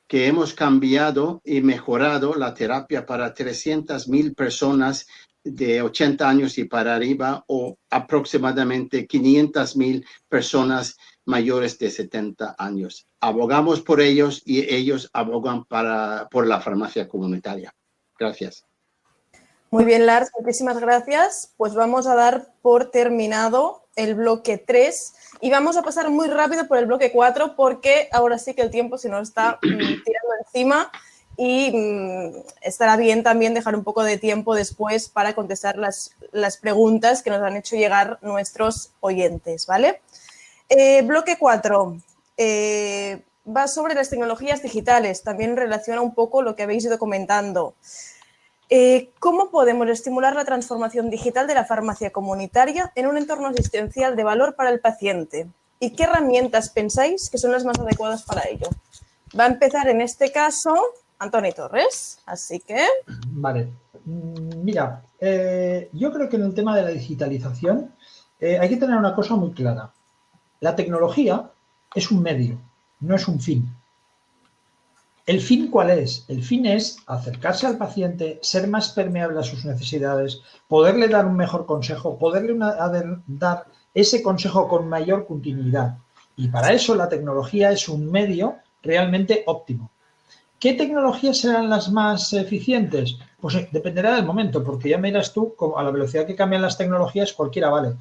que hemos cambiado y mejorado la terapia para 300,000 personas de 80 años y para arriba, o aproximadamente 500,000 personas mayores de 70 años. Abogamos por ellos y ellos abogan por la farmacia comunitaria. Gracias. Muy bien, Lars, muchísimas gracias. Pues vamos a dar por terminado el bloque 3 y vamos a pasar muy rápido por el bloque 4 porque ahora sí que el tiempo se nos está tirando encima y estará bien también dejar un poco de tiempo después para contestar las preguntas que nos han hecho llegar nuestros oyentes, ¿vale? Bloque 4 va sobre las tecnologías digitales, también relaciona un poco lo que habéis ido comentando. ¿Cómo podemos estimular la transformación digital de la farmacia comunitaria en un entorno asistencial de valor para el paciente? ¿Y qué herramientas pensáis que son las más adecuadas para ello? Va a empezar en este caso Antoni Torres, así que... Vale. Mira, yo creo que en el tema de la digitalización hay que tener una cosa muy clara. La tecnología es un medio, no es un fin. ¿El fin cuál es? El fin es acercarse al paciente, ser más permeable a sus necesidades, poderle dar un mejor consejo, poderle dar ese consejo con mayor continuidad. Y para eso la tecnología es un medio realmente óptimo. ¿Qué tecnologías serán las más eficientes? Pues dependerá del momento, porque ya miras tú, a la velocidad que cambian las tecnologías, cualquiera vale.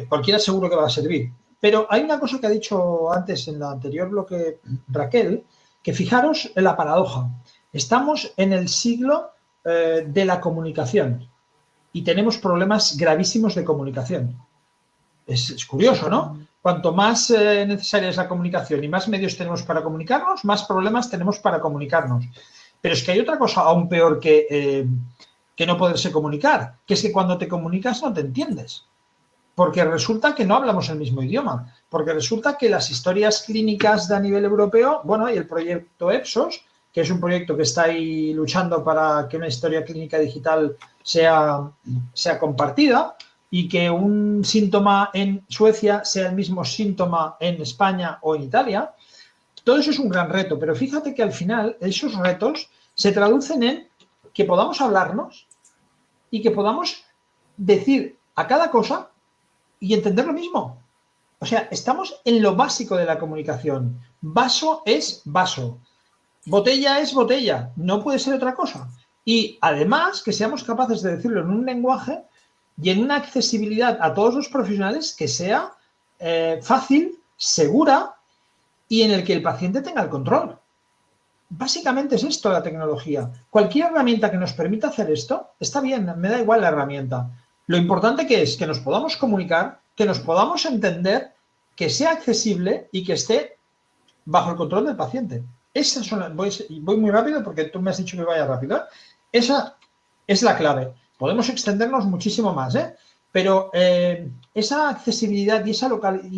Cualquiera seguro que va a servir. Pero hay una cosa que ha dicho antes en el anterior bloque Raquel, que fijaros en la paradoja. Estamos en el siglo de la comunicación y tenemos problemas gravísimos de comunicación. Es curioso, ¿no? Cuanto más necesaria es la comunicación y más medios tenemos para comunicarnos, más problemas tenemos para comunicarnos. Pero es que hay otra cosa aún peor que no poderse comunicar, que es que cuando te comunicas no te entiendes. Porque resulta que no hablamos el mismo idioma, porque resulta que las historias clínicas de a nivel europeo, bueno, hay el proyecto EPSOS, que es un proyecto que está ahí luchando para que una historia clínica digital sea compartida y que un síntoma en Suecia sea el mismo síntoma en España o en Italia. Todo eso es un gran reto, pero fíjate que al final esos retos se traducen en que podamos hablarnos y que podamos decir a cada cosa y entender lo mismo. O sea, estamos en lo básico de la comunicación. Vaso es vaso. Botella es botella. No puede ser otra cosa. Y además que seamos capaces de decirlo en un lenguaje y en una accesibilidad a todos los profesionales que sea fácil, segura y en el que el paciente tenga el control. Básicamente es esto la tecnología. Cualquier herramienta que nos permita hacer esto, está bien, me da igual la herramienta. Lo importante que es que nos podamos comunicar, que nos podamos entender, que sea accesible y que esté bajo el control del paciente. Esas son voy muy rápido porque tú me has dicho que vaya rápido, ¿eh? Esa es la clave. Podemos extendernos muchísimo más, ¿eh? Pero esa accesibilidad y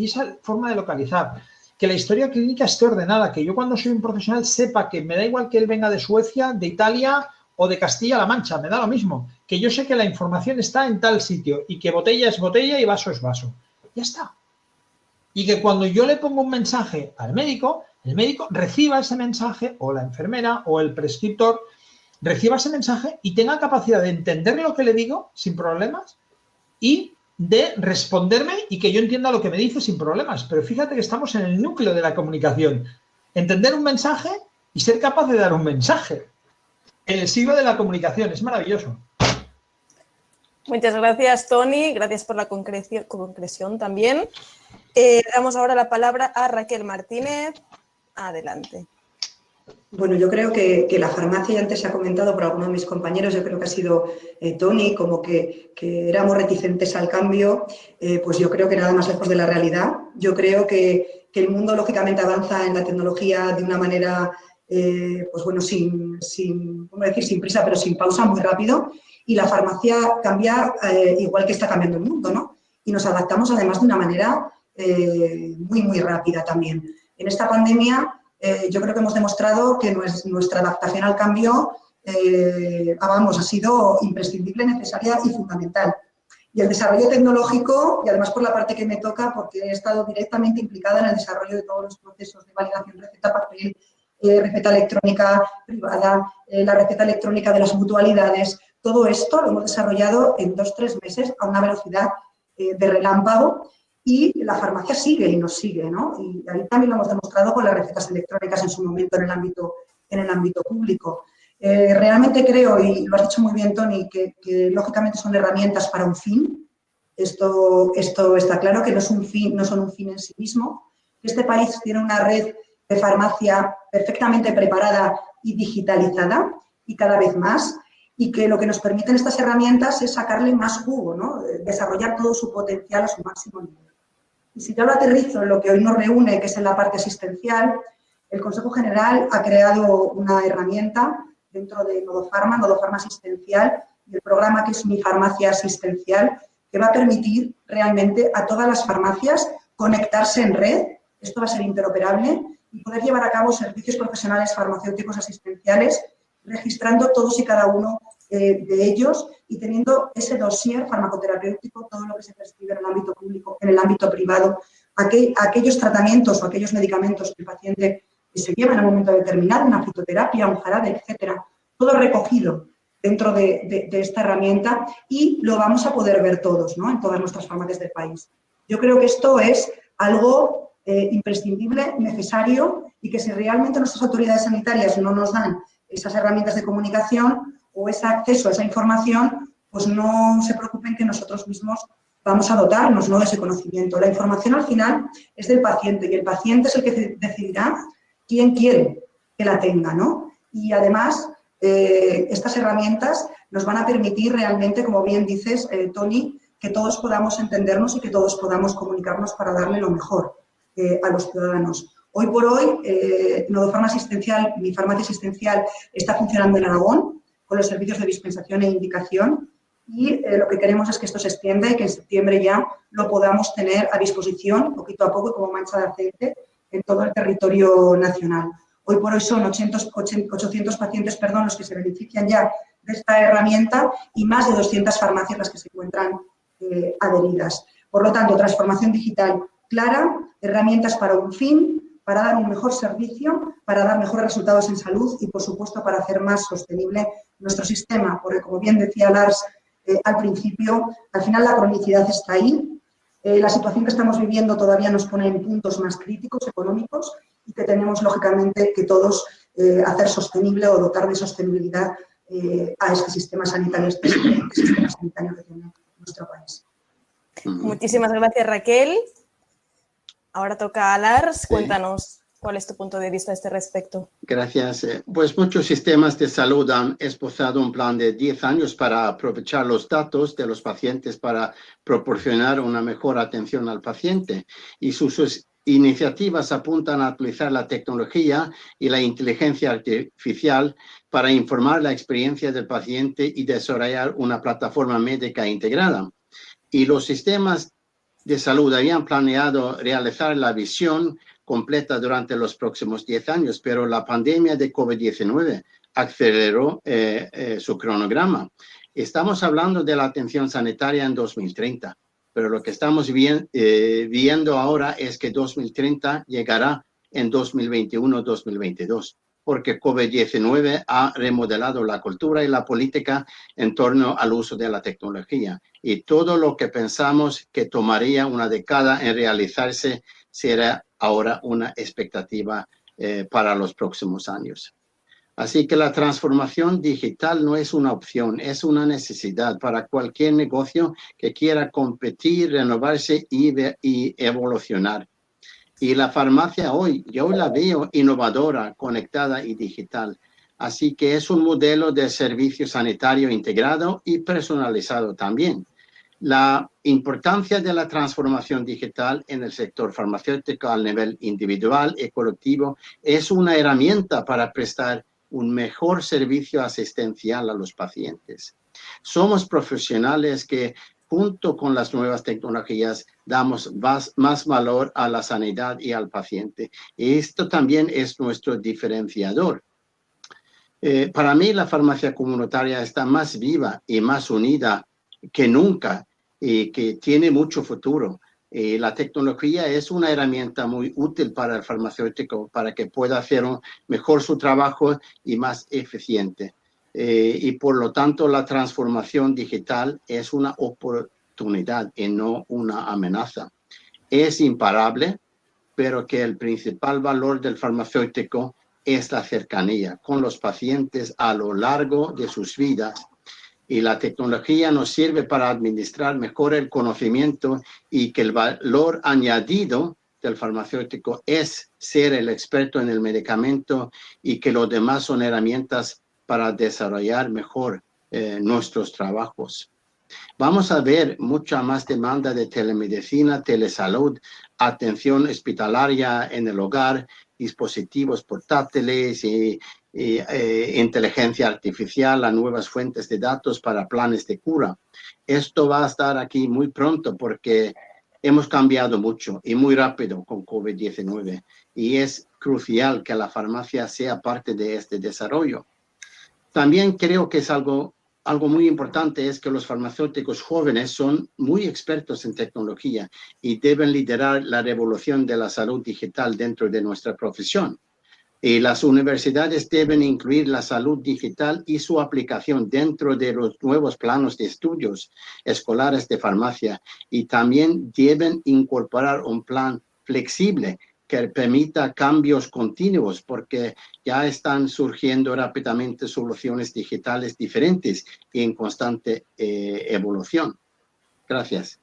esa forma de localizar, que la historia clínica esté ordenada, que yo cuando soy un profesional sepa que me da igual que él venga de Suecia, de Italia o de Castilla-La Mancha, me da lo mismo, que yo sé que la información está en tal sitio y que botella es botella y vaso es vaso. Ya está. Y que cuando yo le pongo un mensaje al médico, el médico reciba ese mensaje, o la enfermera o el prescriptor reciba ese mensaje y tenga capacidad de entender lo que le digo sin problemas y de responderme y que yo entienda lo que me dice sin problemas. Pero fíjate que estamos en el núcleo de la comunicación. Entender un mensaje y ser capaz de dar un mensaje. En el siglo de la comunicación. Es maravilloso. Muchas gracias, Toni. Gracias por la concreción también. Damos ahora la palabra a Raquel Martínez. Adelante. Bueno, yo creo que la farmacia, ya antes se ha comentado por algunos de mis compañeros, yo creo que ha sido Toni, como que éramos reticentes al cambio, pues yo creo que nada más lejos de la realidad. Yo creo que el mundo, lógicamente, avanza en la tecnología de una manera, pues bueno, sin prisa, pero sin pausa, muy rápido. Y la farmacia cambia igual que está cambiando el mundo, ¿no? Y nos adaptamos, además, de una manera muy, muy rápida también. En esta pandemia, yo creo que hemos demostrado que nuestra adaptación al cambio ha sido imprescindible, necesaria y fundamental. Y el desarrollo tecnológico, y además por la parte que me toca, porque he estado directamente implicada en el desarrollo de todos los procesos de validación receta papel, receta electrónica privada, la receta electrónica de las mutualidades, todo esto lo hemos desarrollado en 2-3 meses a una velocidad de relámpago. Y la farmacia sigue y nos sigue, ¿no? Y ahí también lo hemos demostrado con las recetas electrónicas en su momento en el ámbito público. Realmente creo, y lo has dicho muy bien, Toni, que lógicamente son herramientas para un fin. Esto está claro, que no son un fin en sí mismo. Este país tiene una red de farmacia perfectamente preparada y digitalizada, y cada vez más, y que lo que nos permiten estas herramientas es sacarle más jugo, ¿no? Desarrollar todo su potencial a su máximo nivel. Y si yo lo aterrizo en lo que hoy nos reúne, que es en la parte asistencial, el Consejo General ha creado una herramienta dentro de Nodofarma Asistencial, y el programa que es Mi Farmacia Asistencial, que va a permitir realmente a todas las farmacias conectarse en red, esto va a ser interoperable, y poder llevar a cabo servicios profesionales farmacéuticos asistenciales, registrando todos y cada uno de ellos y teniendo ese dossier farmacoterapéutico, todo lo que se prescribe en el ámbito público, en el ámbito privado, aquellos tratamientos o aquellos medicamentos que el paciente se lleva en un momento determinado, una fitoterapia, un jarabe, etcétera, todo recogido dentro de esta herramienta y lo vamos a poder ver todos, ¿no?, en todas nuestras farmacias del país. Yo creo que esto es algo imprescindible, necesario, y que si realmente nuestras autoridades sanitarias no nos dan esas herramientas de comunicación o ese acceso a esa información, pues no se preocupen que nosotros mismos vamos a dotarnos, ¿no?, de ese conocimiento. La información al final es del paciente y el paciente es el que decidirá quién quiere que la tenga, ¿no? Y además, estas herramientas nos van a permitir realmente, como bien dices, Toni, que todos podamos entendernos y que todos podamos comunicarnos para darle lo mejor a los ciudadanos. Hoy por hoy, Nodofarma Asistencial, Mi Farmacia Asistencial, está funcionando en Aragón con los servicios de dispensación e indicación y lo que queremos es que esto se extienda y que en septiembre ya lo podamos tener a disposición, poquito a poco, como mancha de aceite, en todo el territorio nacional. Hoy por hoy son 800 pacientes los que se benefician ya de esta herramienta y más de 200 farmacias las que se encuentran adheridas. Por lo tanto, transformación digital clara, herramientas para un fin, para dar un mejor servicio, para dar mejores resultados en salud y, por supuesto, para hacer más sostenible nuestro sistema. Porque, como bien decía Lars al principio, al final la cronicidad está ahí. La situación que estamos viviendo todavía nos pone en puntos más críticos, económicos, y que tenemos, lógicamente, que todos hacer sostenible o dotar de sostenibilidad a este sistema sanitario, que tiene nuestro país. Muchísimas gracias, Raquel. Ahora toca a Lars. Cuéntanos cuál es tu punto de vista a este respecto. Gracias. Pues muchos sistemas de salud han esbozado un plan de 10 años para aprovechar los datos de los pacientes para proporcionar una mejor atención al paciente. Y sus iniciativas apuntan a utilizar la tecnología y la inteligencia artificial para informar la experiencia del paciente y desarrollar una plataforma médica integrada. Y los sistemas de salud habían planeado realizar la visión completa durante los próximos 10 años, pero la pandemia de COVID-19 aceleró su cronograma. Estamos hablando de la atención sanitaria en 2030, pero lo que estamos viendo ahora es que 2030 llegará en 2021-2022, porque COVID-19 ha remodelado la cultura y la política en torno al uso de la tecnología. Y todo lo que pensamos que tomaría una década en realizarse será ahora una expectativa para los próximos años. Así que la transformación digital no es una opción, es una necesidad para cualquier negocio que quiera competir, renovarse y evolucionar. Y la farmacia hoy, yo la veo innovadora, conectada y digital. Así que es un modelo de servicio sanitario integrado y personalizado también. La importancia de la transformación digital en el sector farmacéutico a nivel individual y colectivo es una herramienta para prestar un mejor servicio asistencial a los pacientes. Somos profesionales que, junto con las nuevas tecnologías, damos más valor a la sanidad y al paciente. Y esto también es nuestro diferenciador. Para mí, la farmacia comunitaria está más viva y más unida que nunca y que tiene mucho futuro. La tecnología es una herramienta muy útil para el farmacéutico para que pueda hacer mejor su trabajo y más eficiente. Y por lo tanto, la transformación digital es una oportunidad y no una amenaza. Es imparable, pero que el principal valor del farmacéutico es la cercanía con los pacientes a lo largo de sus vidas. Y la tecnología nos sirve para administrar mejor el conocimiento y que el valor añadido del farmacéutico es ser el experto en el medicamento y que los demás son herramientas para desarrollar mejor nuestros trabajos. Vamos a ver mucha más demanda de telemedicina, telesalud, atención hospitalaria en el hogar dispositivos portátiles y inteligencia artificial, a nuevas fuentes de datos para planes de cura. Esto va a estar aquí muy pronto porque hemos cambiado mucho y muy rápido con COVID-19 y es crucial que la farmacia sea parte de este desarrollo. También creo que es algo muy importante es que los farmacéuticos jóvenes son muy expertos en tecnología y deben liderar la revolución de la salud digital dentro de nuestra profesión. Y las universidades deben incluir la salud digital y su aplicación dentro de los nuevos planos de estudios escolares de farmacia y también deben incorporar un plan flexible que permita cambios continuos porque ya están surgiendo rápidamente soluciones digitales diferentes y en constante evolución. Gracias.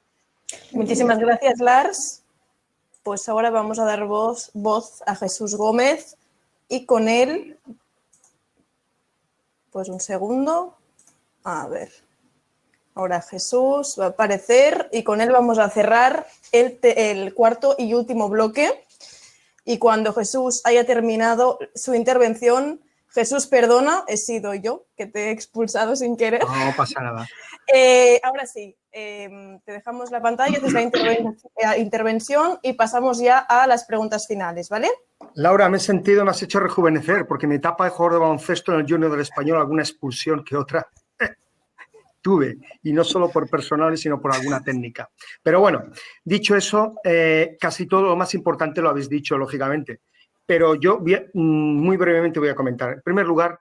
Muchísimas gracias, Lars. Pues ahora vamos a dar voz a Jesús Gómez y con él, pues un segundo, a ver, ahora Jesús va a aparecer y con él vamos a cerrar el cuarto y último bloque. Y cuando Jesús haya terminado su intervención, Jesús, perdona, he sido yo que te he expulsado sin querer. No pasa nada. Ahora sí, te dejamos la pantalla, haces la intervención y pasamos ya a las preguntas finales, ¿vale? Laura, me has hecho rejuvenecer, porque mi etapa de jugador de baloncesto en el Junior del Español, alguna expulsión que otra tuve, y no solo por personales, sino por alguna técnica. Pero bueno, dicho eso, casi todo lo más importante lo habéis dicho, lógicamente, pero yo muy brevemente voy a comentar. En primer lugar,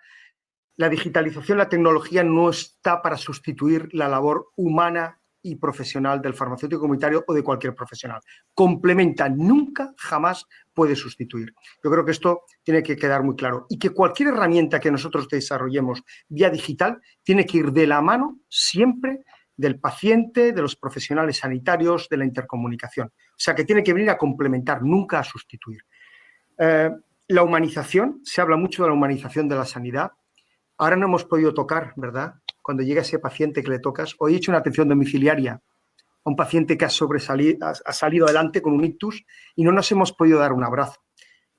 la digitalización, la tecnología no está para sustituir la labor humana y profesional del farmacéutico comunitario o de cualquier profesional. Complementa, nunca, jamás puede sustituir. Yo creo que esto tiene que quedar muy claro y que cualquier herramienta que nosotros desarrollemos vía digital tiene que ir de la mano siempre del paciente, de los profesionales sanitarios, de la intercomunicación. O sea, que tiene que venir a complementar, nunca a sustituir. La humanización, se habla mucho de la humanización de la sanidad. Ahora no hemos podido tocar, ¿verdad? Cuando llega ese paciente que le tocas. Hoy he hecho una atención domiciliaria a un paciente que ha salido adelante con un ictus y no nos hemos podido dar un abrazo.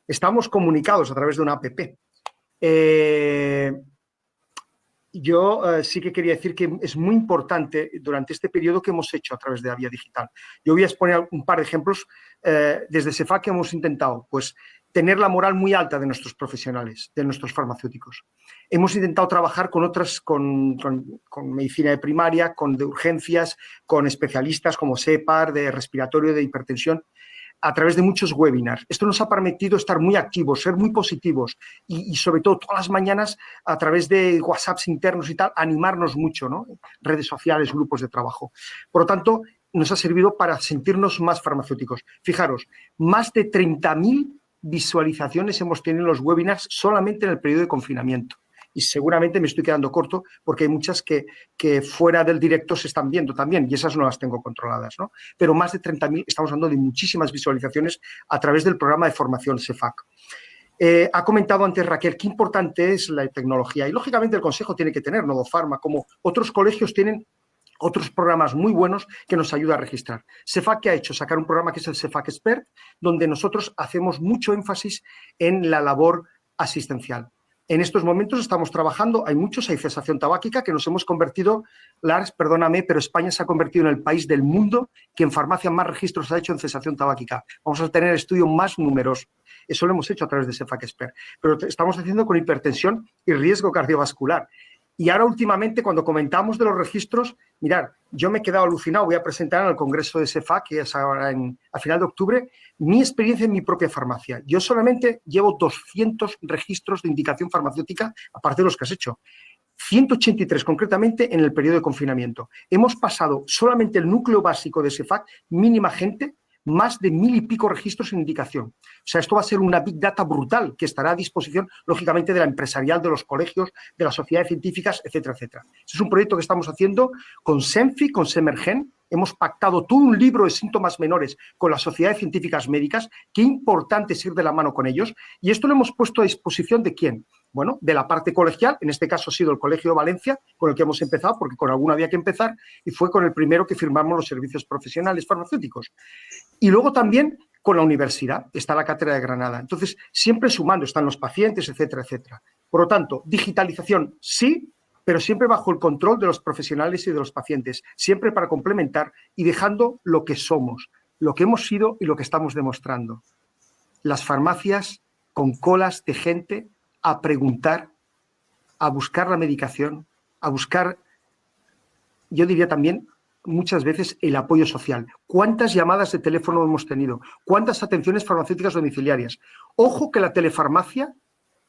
Estamos comunicados a través de una app. Yo sí que quería decir que es muy importante durante este periodo que hemos hecho a través de la vía digital. Yo voy a exponer un par de ejemplos. Desde CEFAC hemos intentado pues, tener la moral muy alta de nuestros profesionales, de nuestros farmacéuticos. Hemos intentado trabajar con otras, con medicina de primaria, de urgencias, con especialistas como SEPAR, de respiratorio, de hipertensión, a través de muchos webinars. Esto nos ha permitido estar muy activos, ser muy positivos y sobre todo todas las mañanas a través de WhatsApps internos y tal, animarnos mucho, ¿no? Redes sociales, grupos de trabajo. Por lo tanto, nos ha servido para sentirnos más farmacéuticos. Fijaros, más de 30.000 visualizaciones hemos tenido en los webinars solamente en el periodo de confinamiento. Y seguramente me estoy quedando corto porque hay muchas que fuera del directo se están viendo también y esas no las tengo controladas, ¿no? Pero más de 30.000, estamos hablando de muchísimas visualizaciones a través del programa de formación CEFAC. Ha comentado antes Raquel qué importante es la tecnología y lógicamente el Consejo tiene que tener Novofarma, como otros colegios tienen otros programas muy buenos que nos ayuda a registrar. CEFAC, ¿qué ha hecho? Sacar un programa que es el CEFAC Expert, donde nosotros hacemos mucho énfasis en la labor asistencial. En estos momentos estamos trabajando, hay cesación tabáquica, que nos hemos convertido, Lars, perdóname, pero España se ha convertido en el país del mundo que en farmacia más registros ha hecho en cesación tabáquica. Vamos a tener estudios más numerosos. Eso lo hemos hecho a través de CEFAC Expert. Pero estamos haciendo con hipertensión y riesgo cardiovascular. Y ahora últimamente, cuando comentamos de los registros, mirad, yo me he quedado alucinado, voy a presentar en el Congreso de CEFAC, que es ahora a final de octubre, mi experiencia en mi propia farmacia. Yo solamente llevo 200 registros de indicación farmacéutica, aparte de los que has hecho. 183 concretamente en el periodo de confinamiento. Hemos pasado solamente el núcleo básico de CEFAC, mínima gente, más de 1.000 y pico registros en indicación. O sea, esto va a ser una Big Data brutal que estará a disposición, lógicamente, de la empresarial, de los colegios, de las sociedades científicas, etcétera, etcétera. Este es un proyecto que estamos haciendo con SENFI, con Semergen, hemos pactado todo un libro de síntomas menores con las sociedades científicas médicas. Qué importante es ir de la mano con ellos. Y esto lo hemos puesto a disposición ¿de quién? Bueno, de la parte colegial, en este caso ha sido el Colegio de Valencia, con el que hemos empezado, porque con alguno había que empezar, y fue con el primero que firmamos los servicios profesionales farmacéuticos. Y luego también con la universidad, está la Cátedra de Granada. Entonces, siempre sumando, están los pacientes, etcétera, etcétera. Por lo tanto, digitalización sí, pero siempre bajo el control de los profesionales y de los pacientes, siempre para complementar y dejando lo que somos, lo que hemos sido y lo que estamos demostrando. Las farmacias con colas de gente a preguntar, a buscar la medicación, a buscar, yo diría también, muchas veces el apoyo social. ¿Cuántas llamadas de teléfono hemos tenido? ¿Cuántas atenciones farmacéuticas domiciliarias? Ojo que la telefarmacia,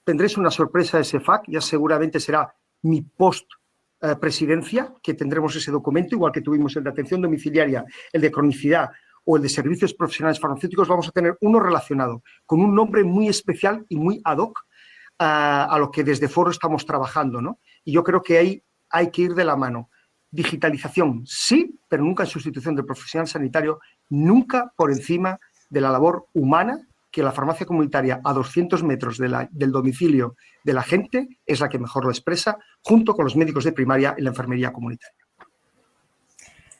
tendréis una sorpresa de SEFAC, ya seguramente será mi post-presidencia, que tendremos ese documento, igual que tuvimos el de atención domiciliaria, el de cronicidad o el de servicios profesionales farmacéuticos, vamos a tener uno relacionado con un nombre muy especial y muy ad hoc a lo que desde Foro estamos trabajando, ¿no? Y yo creo que ahí hay que ir de la mano. Digitalización sí, pero nunca en sustitución del profesional sanitario, nunca por encima de la labor humana, que la farmacia comunitaria a 200 metros del domicilio de la gente es la que mejor lo expresa, junto con los médicos de primaria y la enfermería comunitaria.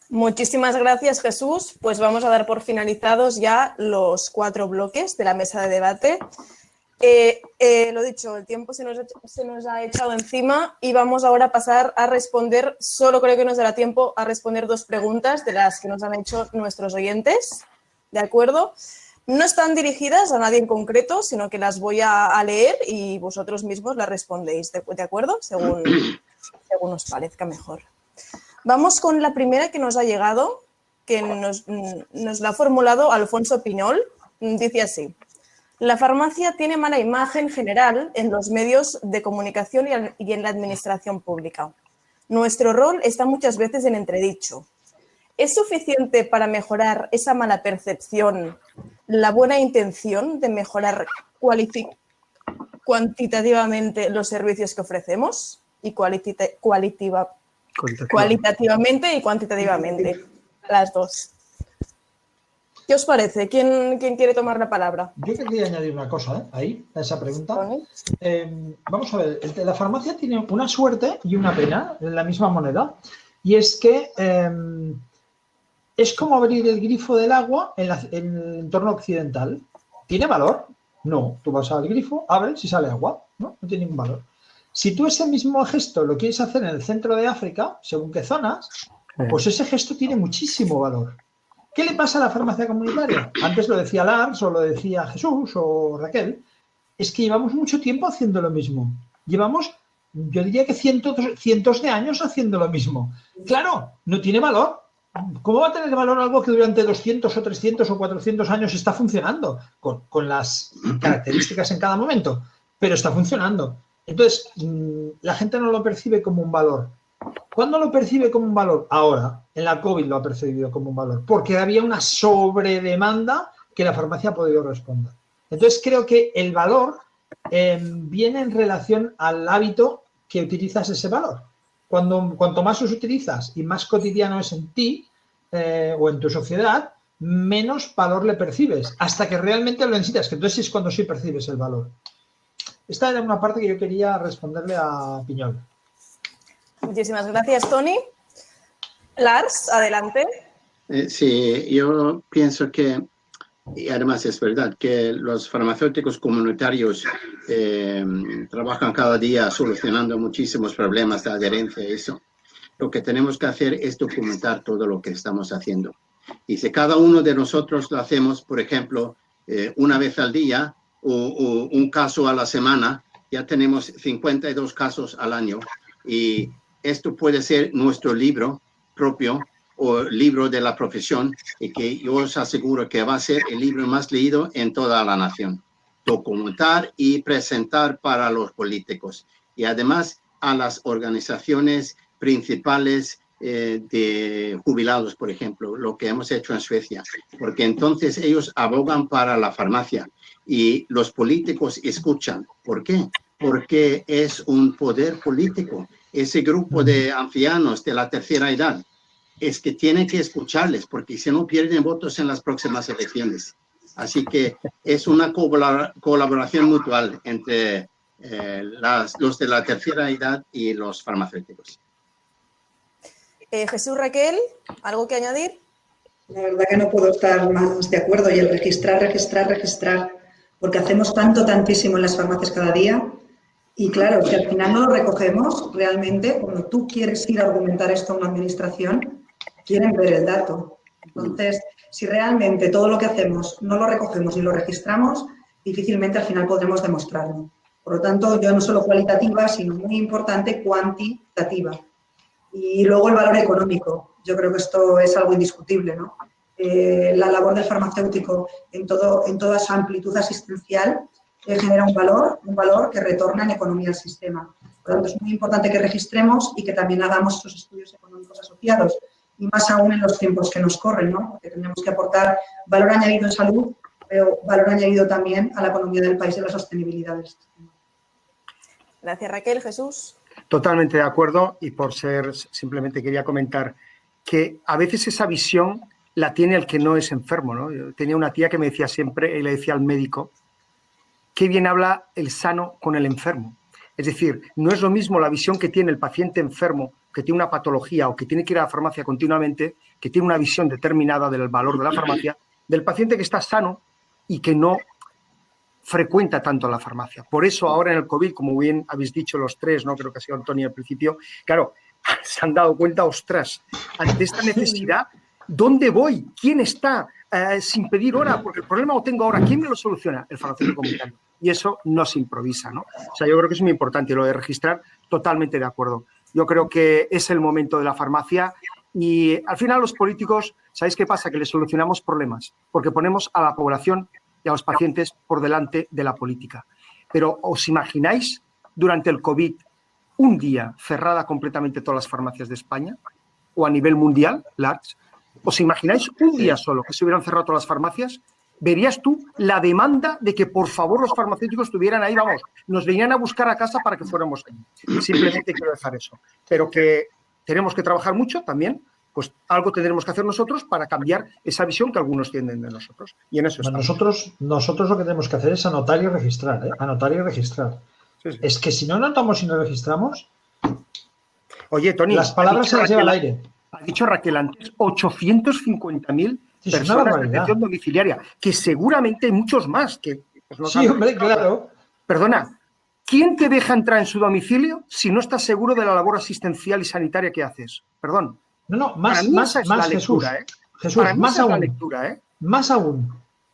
Muchísimas gracias, Jesús. Pues vamos a dar por finalizados ya los 4 bloques de la mesa de debate. Lo dicho, el tiempo se nos ha echado encima y vamos ahora a pasar a responder, solo creo que nos dará tiempo a responder 2 preguntas de las que nos han hecho nuestros oyentes, ¿de acuerdo? No están dirigidas a nadie en concreto, sino que las voy a leer y vosotros mismos las respondéis, ¿de acuerdo? Según os parezca mejor. Vamos con la primera que nos ha llegado, que nos la ha formulado Alfonso Piñol. Dice así: la farmacia tiene mala imagen general en los medios de comunicación y en la administración pública. Nuestro rol está muchas veces en entredicho. ¿Es suficiente para mejorar esa mala percepción la buena intención de mejorar cuantitativamente los servicios que ofrecemos? Y cualitativamente y cuantitativamente, las dos. ¿Qué os parece? ¿Quién quiere tomar la palabra? Yo quería añadir una cosa ahí, a esa pregunta. Vamos a ver, la farmacia tiene una suerte y una pena en la misma moneda, y es que es como abrir el grifo del agua en el entorno occidental. ¿Tiene valor? No. Tú vas al grifo, abres y sale agua. No tiene ningún valor. Si tú ese mismo gesto lo quieres hacer en el centro de África, según qué zonas, pues ese gesto tiene muchísimo valor. ¿Qué le pasa a la farmacia comunitaria? Antes lo decía Lars, o lo decía Jesús, o Raquel. Es que llevamos mucho tiempo haciendo lo mismo. Llevamos, yo diría que cientos de años haciendo lo mismo. Claro, no tiene valor. ¿Cómo va a tener valor algo que durante 200 o 300 o 400 años está funcionando? Con las características en cada momento, pero está funcionando. Entonces, la gente no lo percibe como un valor. ¿Cuándo lo percibe como un valor? Ahora, en la COVID lo ha percibido como un valor, porque había una sobredemanda que la farmacia ha podido responder. Entonces, creo que el valor viene en relación al hábito que utilizas ese valor. Cuanto más los utilizas y más cotidiano es en ti o en tu sociedad, menos valor le percibes, hasta que realmente lo necesitas, que entonces es cuando sí percibes el valor. Esta era una parte que yo quería responderle a Piñol. Muchísimas gracias, Tony. Lars, adelante. Sí, yo pienso que, y además es verdad, que los farmacéuticos comunitarios trabajan cada día solucionando muchísimos problemas de adherencia y eso. Lo que tenemos que hacer es documentar todo lo que estamos haciendo. Y si cada uno de nosotros lo hacemos, por ejemplo, una vez al día o un caso a la semana, ya tenemos 52 casos al año. Y esto puede ser nuestro libro propio o libro de la profesión, y que yo os aseguro que va a ser el libro más leído en toda la nación. Documentar y presentar para los políticos y además a las organizaciones principales de jubilados, por ejemplo, lo que hemos hecho en Suecia, porque entonces ellos abogan para la farmacia y los políticos escuchan. ¿Por qué? Porque es un poder político. Ese grupo de ancianos de la tercera edad es que tienen que escucharles, porque si no pierden votos en las próximas elecciones. Así que es una colaboración mutual entre los de la tercera edad y los farmacéuticos. Jesús, Raquel, ¿algo que añadir? La verdad que no puedo estar más de acuerdo. Y el registrar, porque hacemos tantísimo en las farmacias cada día. Y claro, si al final no lo recogemos, realmente, cuando tú quieres ir a argumentar esto a una administración, quieren ver el dato. Entonces, si realmente todo lo que hacemos no lo recogemos y lo registramos, difícilmente al final podremos demostrarlo. Por lo tanto, yo no solo cualitativa, sino muy importante, cuantitativa. Y luego el valor económico. Yo creo que esto es algo indiscutible, ¿no? La labor del farmacéutico en toda su amplitud asistencial genera un valor que retorna en economía al sistema. Por lo tanto, es muy importante que registremos y que también hagamos esos estudios económicos asociados, y más aún en los tiempos que nos corren, ¿no? Porque tenemos que aportar valor añadido en salud, pero valor añadido también a la economía del país y a la sostenibilidad del sistema. Gracias, Raquel. Jesús. Totalmente de acuerdo, y simplemente quería comentar que a veces esa visión la tiene el que no es enfermo, ¿no? Yo tenía una tía que me decía siempre, y le decía al médico, qué bien habla el sano con el enfermo. Es decir, no es lo mismo la visión que tiene el paciente enfermo, que tiene una patología o que tiene que ir a la farmacia continuamente, que tiene una visión determinada del valor de la farmacia, del paciente que está sano y que no frecuenta tanto la farmacia. Por eso ahora en el COVID, como bien habéis dicho los tres, ¿no? Creo que ha sido Antonio al principio, claro, se han dado cuenta, ostras, ante esta necesidad, ¿dónde voy? ¿Quién está sin pedir hora? Porque el problema lo tengo ahora. ¿Quién me lo soluciona? El farmacéutico comunitario. Y eso no se improvisa, ¿no? O sea, yo creo que es muy importante. Y lo de registrar, totalmente de acuerdo. Yo creo que es el momento de la farmacia y al final los políticos, ¿sabéis qué pasa? Que les solucionamos problemas porque ponemos a la población y a los pacientes por delante de la política. Pero ¿os imagináis durante el COVID un día cerrada completamente todas las farmacias de España o a nivel mundial, large? ¿Os imagináis un día solo que se hubieran cerrado todas las farmacias? ¿Verías tú la demanda de que por favor los farmacéuticos estuvieran ahí? Vamos, nos venían a buscar a casa para que fuéramos allí. Simplemente quiero dejar eso. Pero que tenemos que trabajar mucho también, pues algo tendremos que hacer nosotros para cambiar esa visión que algunos tienen de nosotros. Y en eso estamos. Nosotros lo que tenemos que hacer es anotar y registrar, ¿eh? Anotar y registrar. Sí. Es que si no anotamos y no registramos, oye, Tony, las palabras se las lleva al aire. Ha dicho Raquel antes, 850.000 personas de atención domiciliaria, que seguramente hay muchos más. Que, pues no sí, hombre, claro. Perdona, ¿quién te deja entrar en su domicilio si no estás seguro de la labor asistencial y sanitaria que haces? Perdón. No, más Jesús. Jesús, más aún. La lectura, ¿eh? Más aún.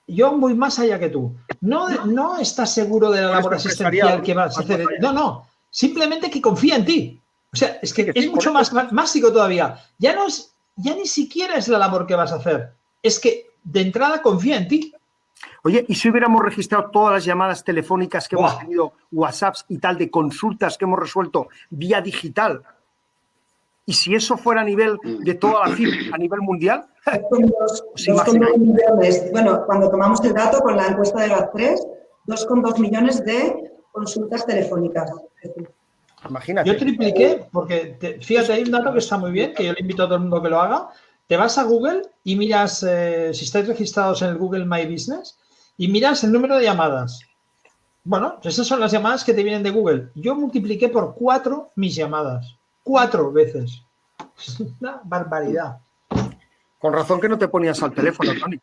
Yo voy más allá que tú. No estás seguro de la labor asistencial que vas a hacer. No. Simplemente que confía en ti. O sea, es que es mucho más básico todavía. Ya ni siquiera es la labor que vas a hacer. Es que de entrada confía en ti. Oye, ¿y si hubiéramos registrado todas las llamadas telefónicas que hemos tenido, WhatsApps y tal, de consultas que hemos resuelto vía digital? ¿Y si eso fuera a nivel de toda la FIP, a nivel mundial? 2,2 millones. Bueno, cuando tomamos el dato con la encuesta de GAT3, 2,2 millones de consultas telefónicas. Imagínate. Yo tripliqué, porque fíjate, hay un dato que está muy bien, que yo le invito a todo el mundo que lo haga. Te vas a Google y miras, si estáis registrados en el Google My Business, y miras el número de llamadas. Bueno, esas son las llamadas que te vienen de Google. Yo multipliqué por 4 mis llamadas. 4 veces. Es una barbaridad. Con razón que no te ponías al teléfono, Tony.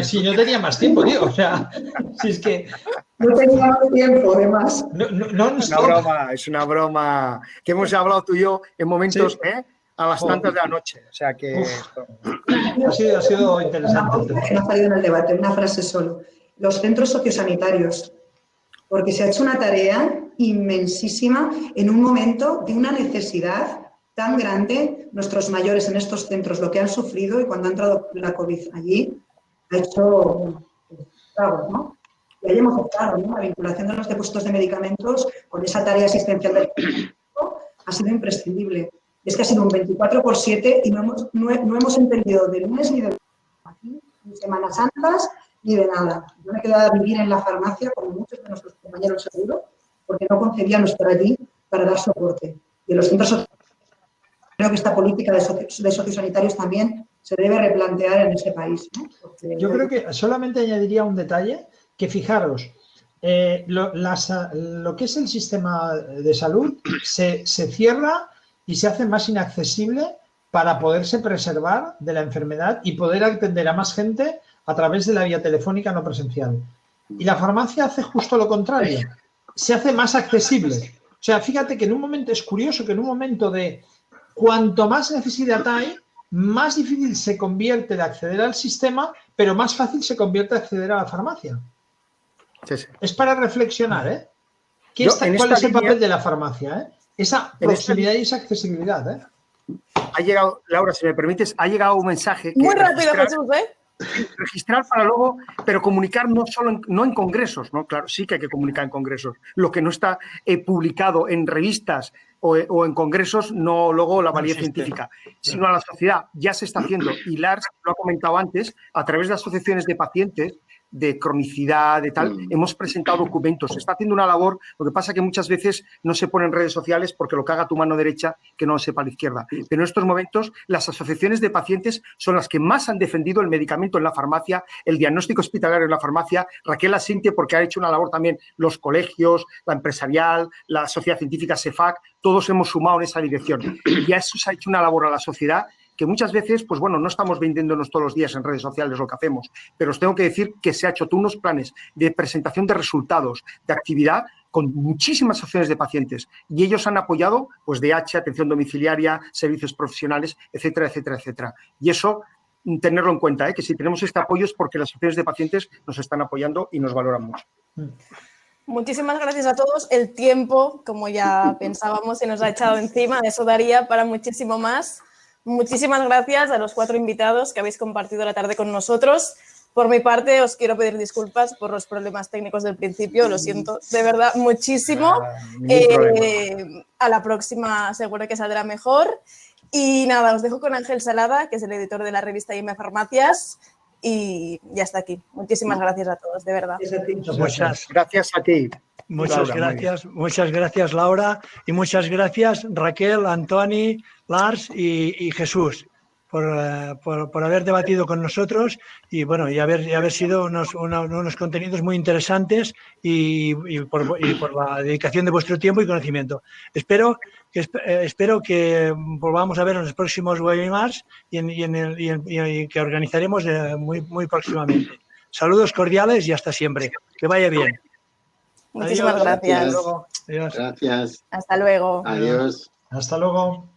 Si no tenía más tiempo, tío. O sea, si es que... No tenía más tiempo, además. Es una broma que hemos hablado tú y yo en momentos, sí. A las tantas de la noche. O sea que... Ha sido interesante. Que no ha salido en el debate, una frase solo. Los centros sociosanitarios. Porque se ha hecho una tarea inmensísima en un momento de una necesidad tan grande. Nuestros mayores en estos centros, lo que han sufrido, y cuando ha entrado la COVID allí, ha hecho estragos, ¿no? Y ahí hemos optado, ¿no? La vinculación de los depósitos de medicamentos con esa tarea asistencial del médico ha sido imprescindible. Es que ha sido un 24/7 y no hemos entendido de lunes ni de Semanas Santas ni de nada. Yo me he quedado a vivir en la farmacia, como muchos de nuestros compañeros seguro, porque no concebían estar allí para dar soporte. Y en los centros creo que esta política de sociosanitarios también se debe replantear en ese país, ¿no? Porque yo creo que solamente añadiría un detalle, que fijaros, lo que es el sistema de salud se cierra y se hace más inaccesible para poderse preservar de la enfermedad y poder atender a más gente a través de la vía telefónica no presencial. Y la farmacia hace justo lo contrario, se hace más accesible. O sea, fíjate que en un momento, es curioso que en un momento de cuanto más necesidad hay, más difícil se convierte de acceder al sistema, pero más fácil se convierte de acceder a la farmacia. Sí, sí. Es para reflexionar, ¿eh? ¿Cuál es el papel de la farmacia? Esa proximidad y esa accesibilidad, ¿eh? Ha llegado, Laura, si me permites, ha llegado un mensaje. Muy rápido, Jesús, ¿eh? Registrar para luego, pero comunicar no en congresos, ¿no? Claro, sí que hay que comunicar en congresos. Lo que no está publicado en revistas o en congresos, no luego la validez científica, sino a la sociedad. Ya se está haciendo, y Lars lo ha comentado antes, a través de asociaciones de pacientes, de cronicidad, de tal, hemos presentado documentos. Se está haciendo una labor, lo que pasa que muchas veces no se pone en redes sociales porque lo que haga tu mano derecha que no lo sepa la izquierda. Pero en estos momentos las asociaciones de pacientes son las que más han defendido el medicamento en la farmacia, el diagnóstico hospitalario en la farmacia. Raquel Asinte, porque ha hecho una labor también los colegios, la empresarial, la sociedad científica SEFAC, todos hemos sumado en esa dirección. Y a eso se ha hecho una labor a la sociedad que muchas veces, pues bueno, no estamos vendiéndonos todos los días en redes sociales lo que hacemos, pero os tengo que decir que se ha hecho unos planes de presentación de resultados, de actividad, con muchísimas opciones de pacientes, y ellos han apoyado, pues, DH, atención domiciliaria, servicios profesionales, etcétera, etcétera, etcétera. Y eso, tenerlo en cuenta, que si tenemos este apoyo es porque las opciones de pacientes nos están apoyando y nos valoran mucho. Muchísimas gracias a todos. El tiempo, como ya pensábamos, se nos ha echado encima, eso daría para muchísimo más. Muchísimas gracias a los 4 invitados que habéis compartido la tarde con nosotros. Por mi parte, os quiero pedir disculpas por los problemas técnicos del principio. Lo siento de verdad muchísimo. A la próxima seguro que saldrá mejor. Y nada, os dejo con Ángel Salada, que es el editor de la revista IM Farmacias. Y ya está aquí. Muchísimas gracias a todos, de verdad. Muchas gracias a ti. Muchas gracias, Laura, y muchas gracias, Raquel, Antoni, Lars y Jesús, por haber debatido con nosotros y bueno, y haber sido unos contenidos muy interesantes y por la dedicación de vuestro tiempo y conocimiento. Espero que volvamos a ver en los próximos webinars y que organizaremos muy próximamente. Saludos cordiales y hasta siempre. Que vaya bien. Muchísimas gracias. Gracias. Hasta luego. Adiós. Hasta luego.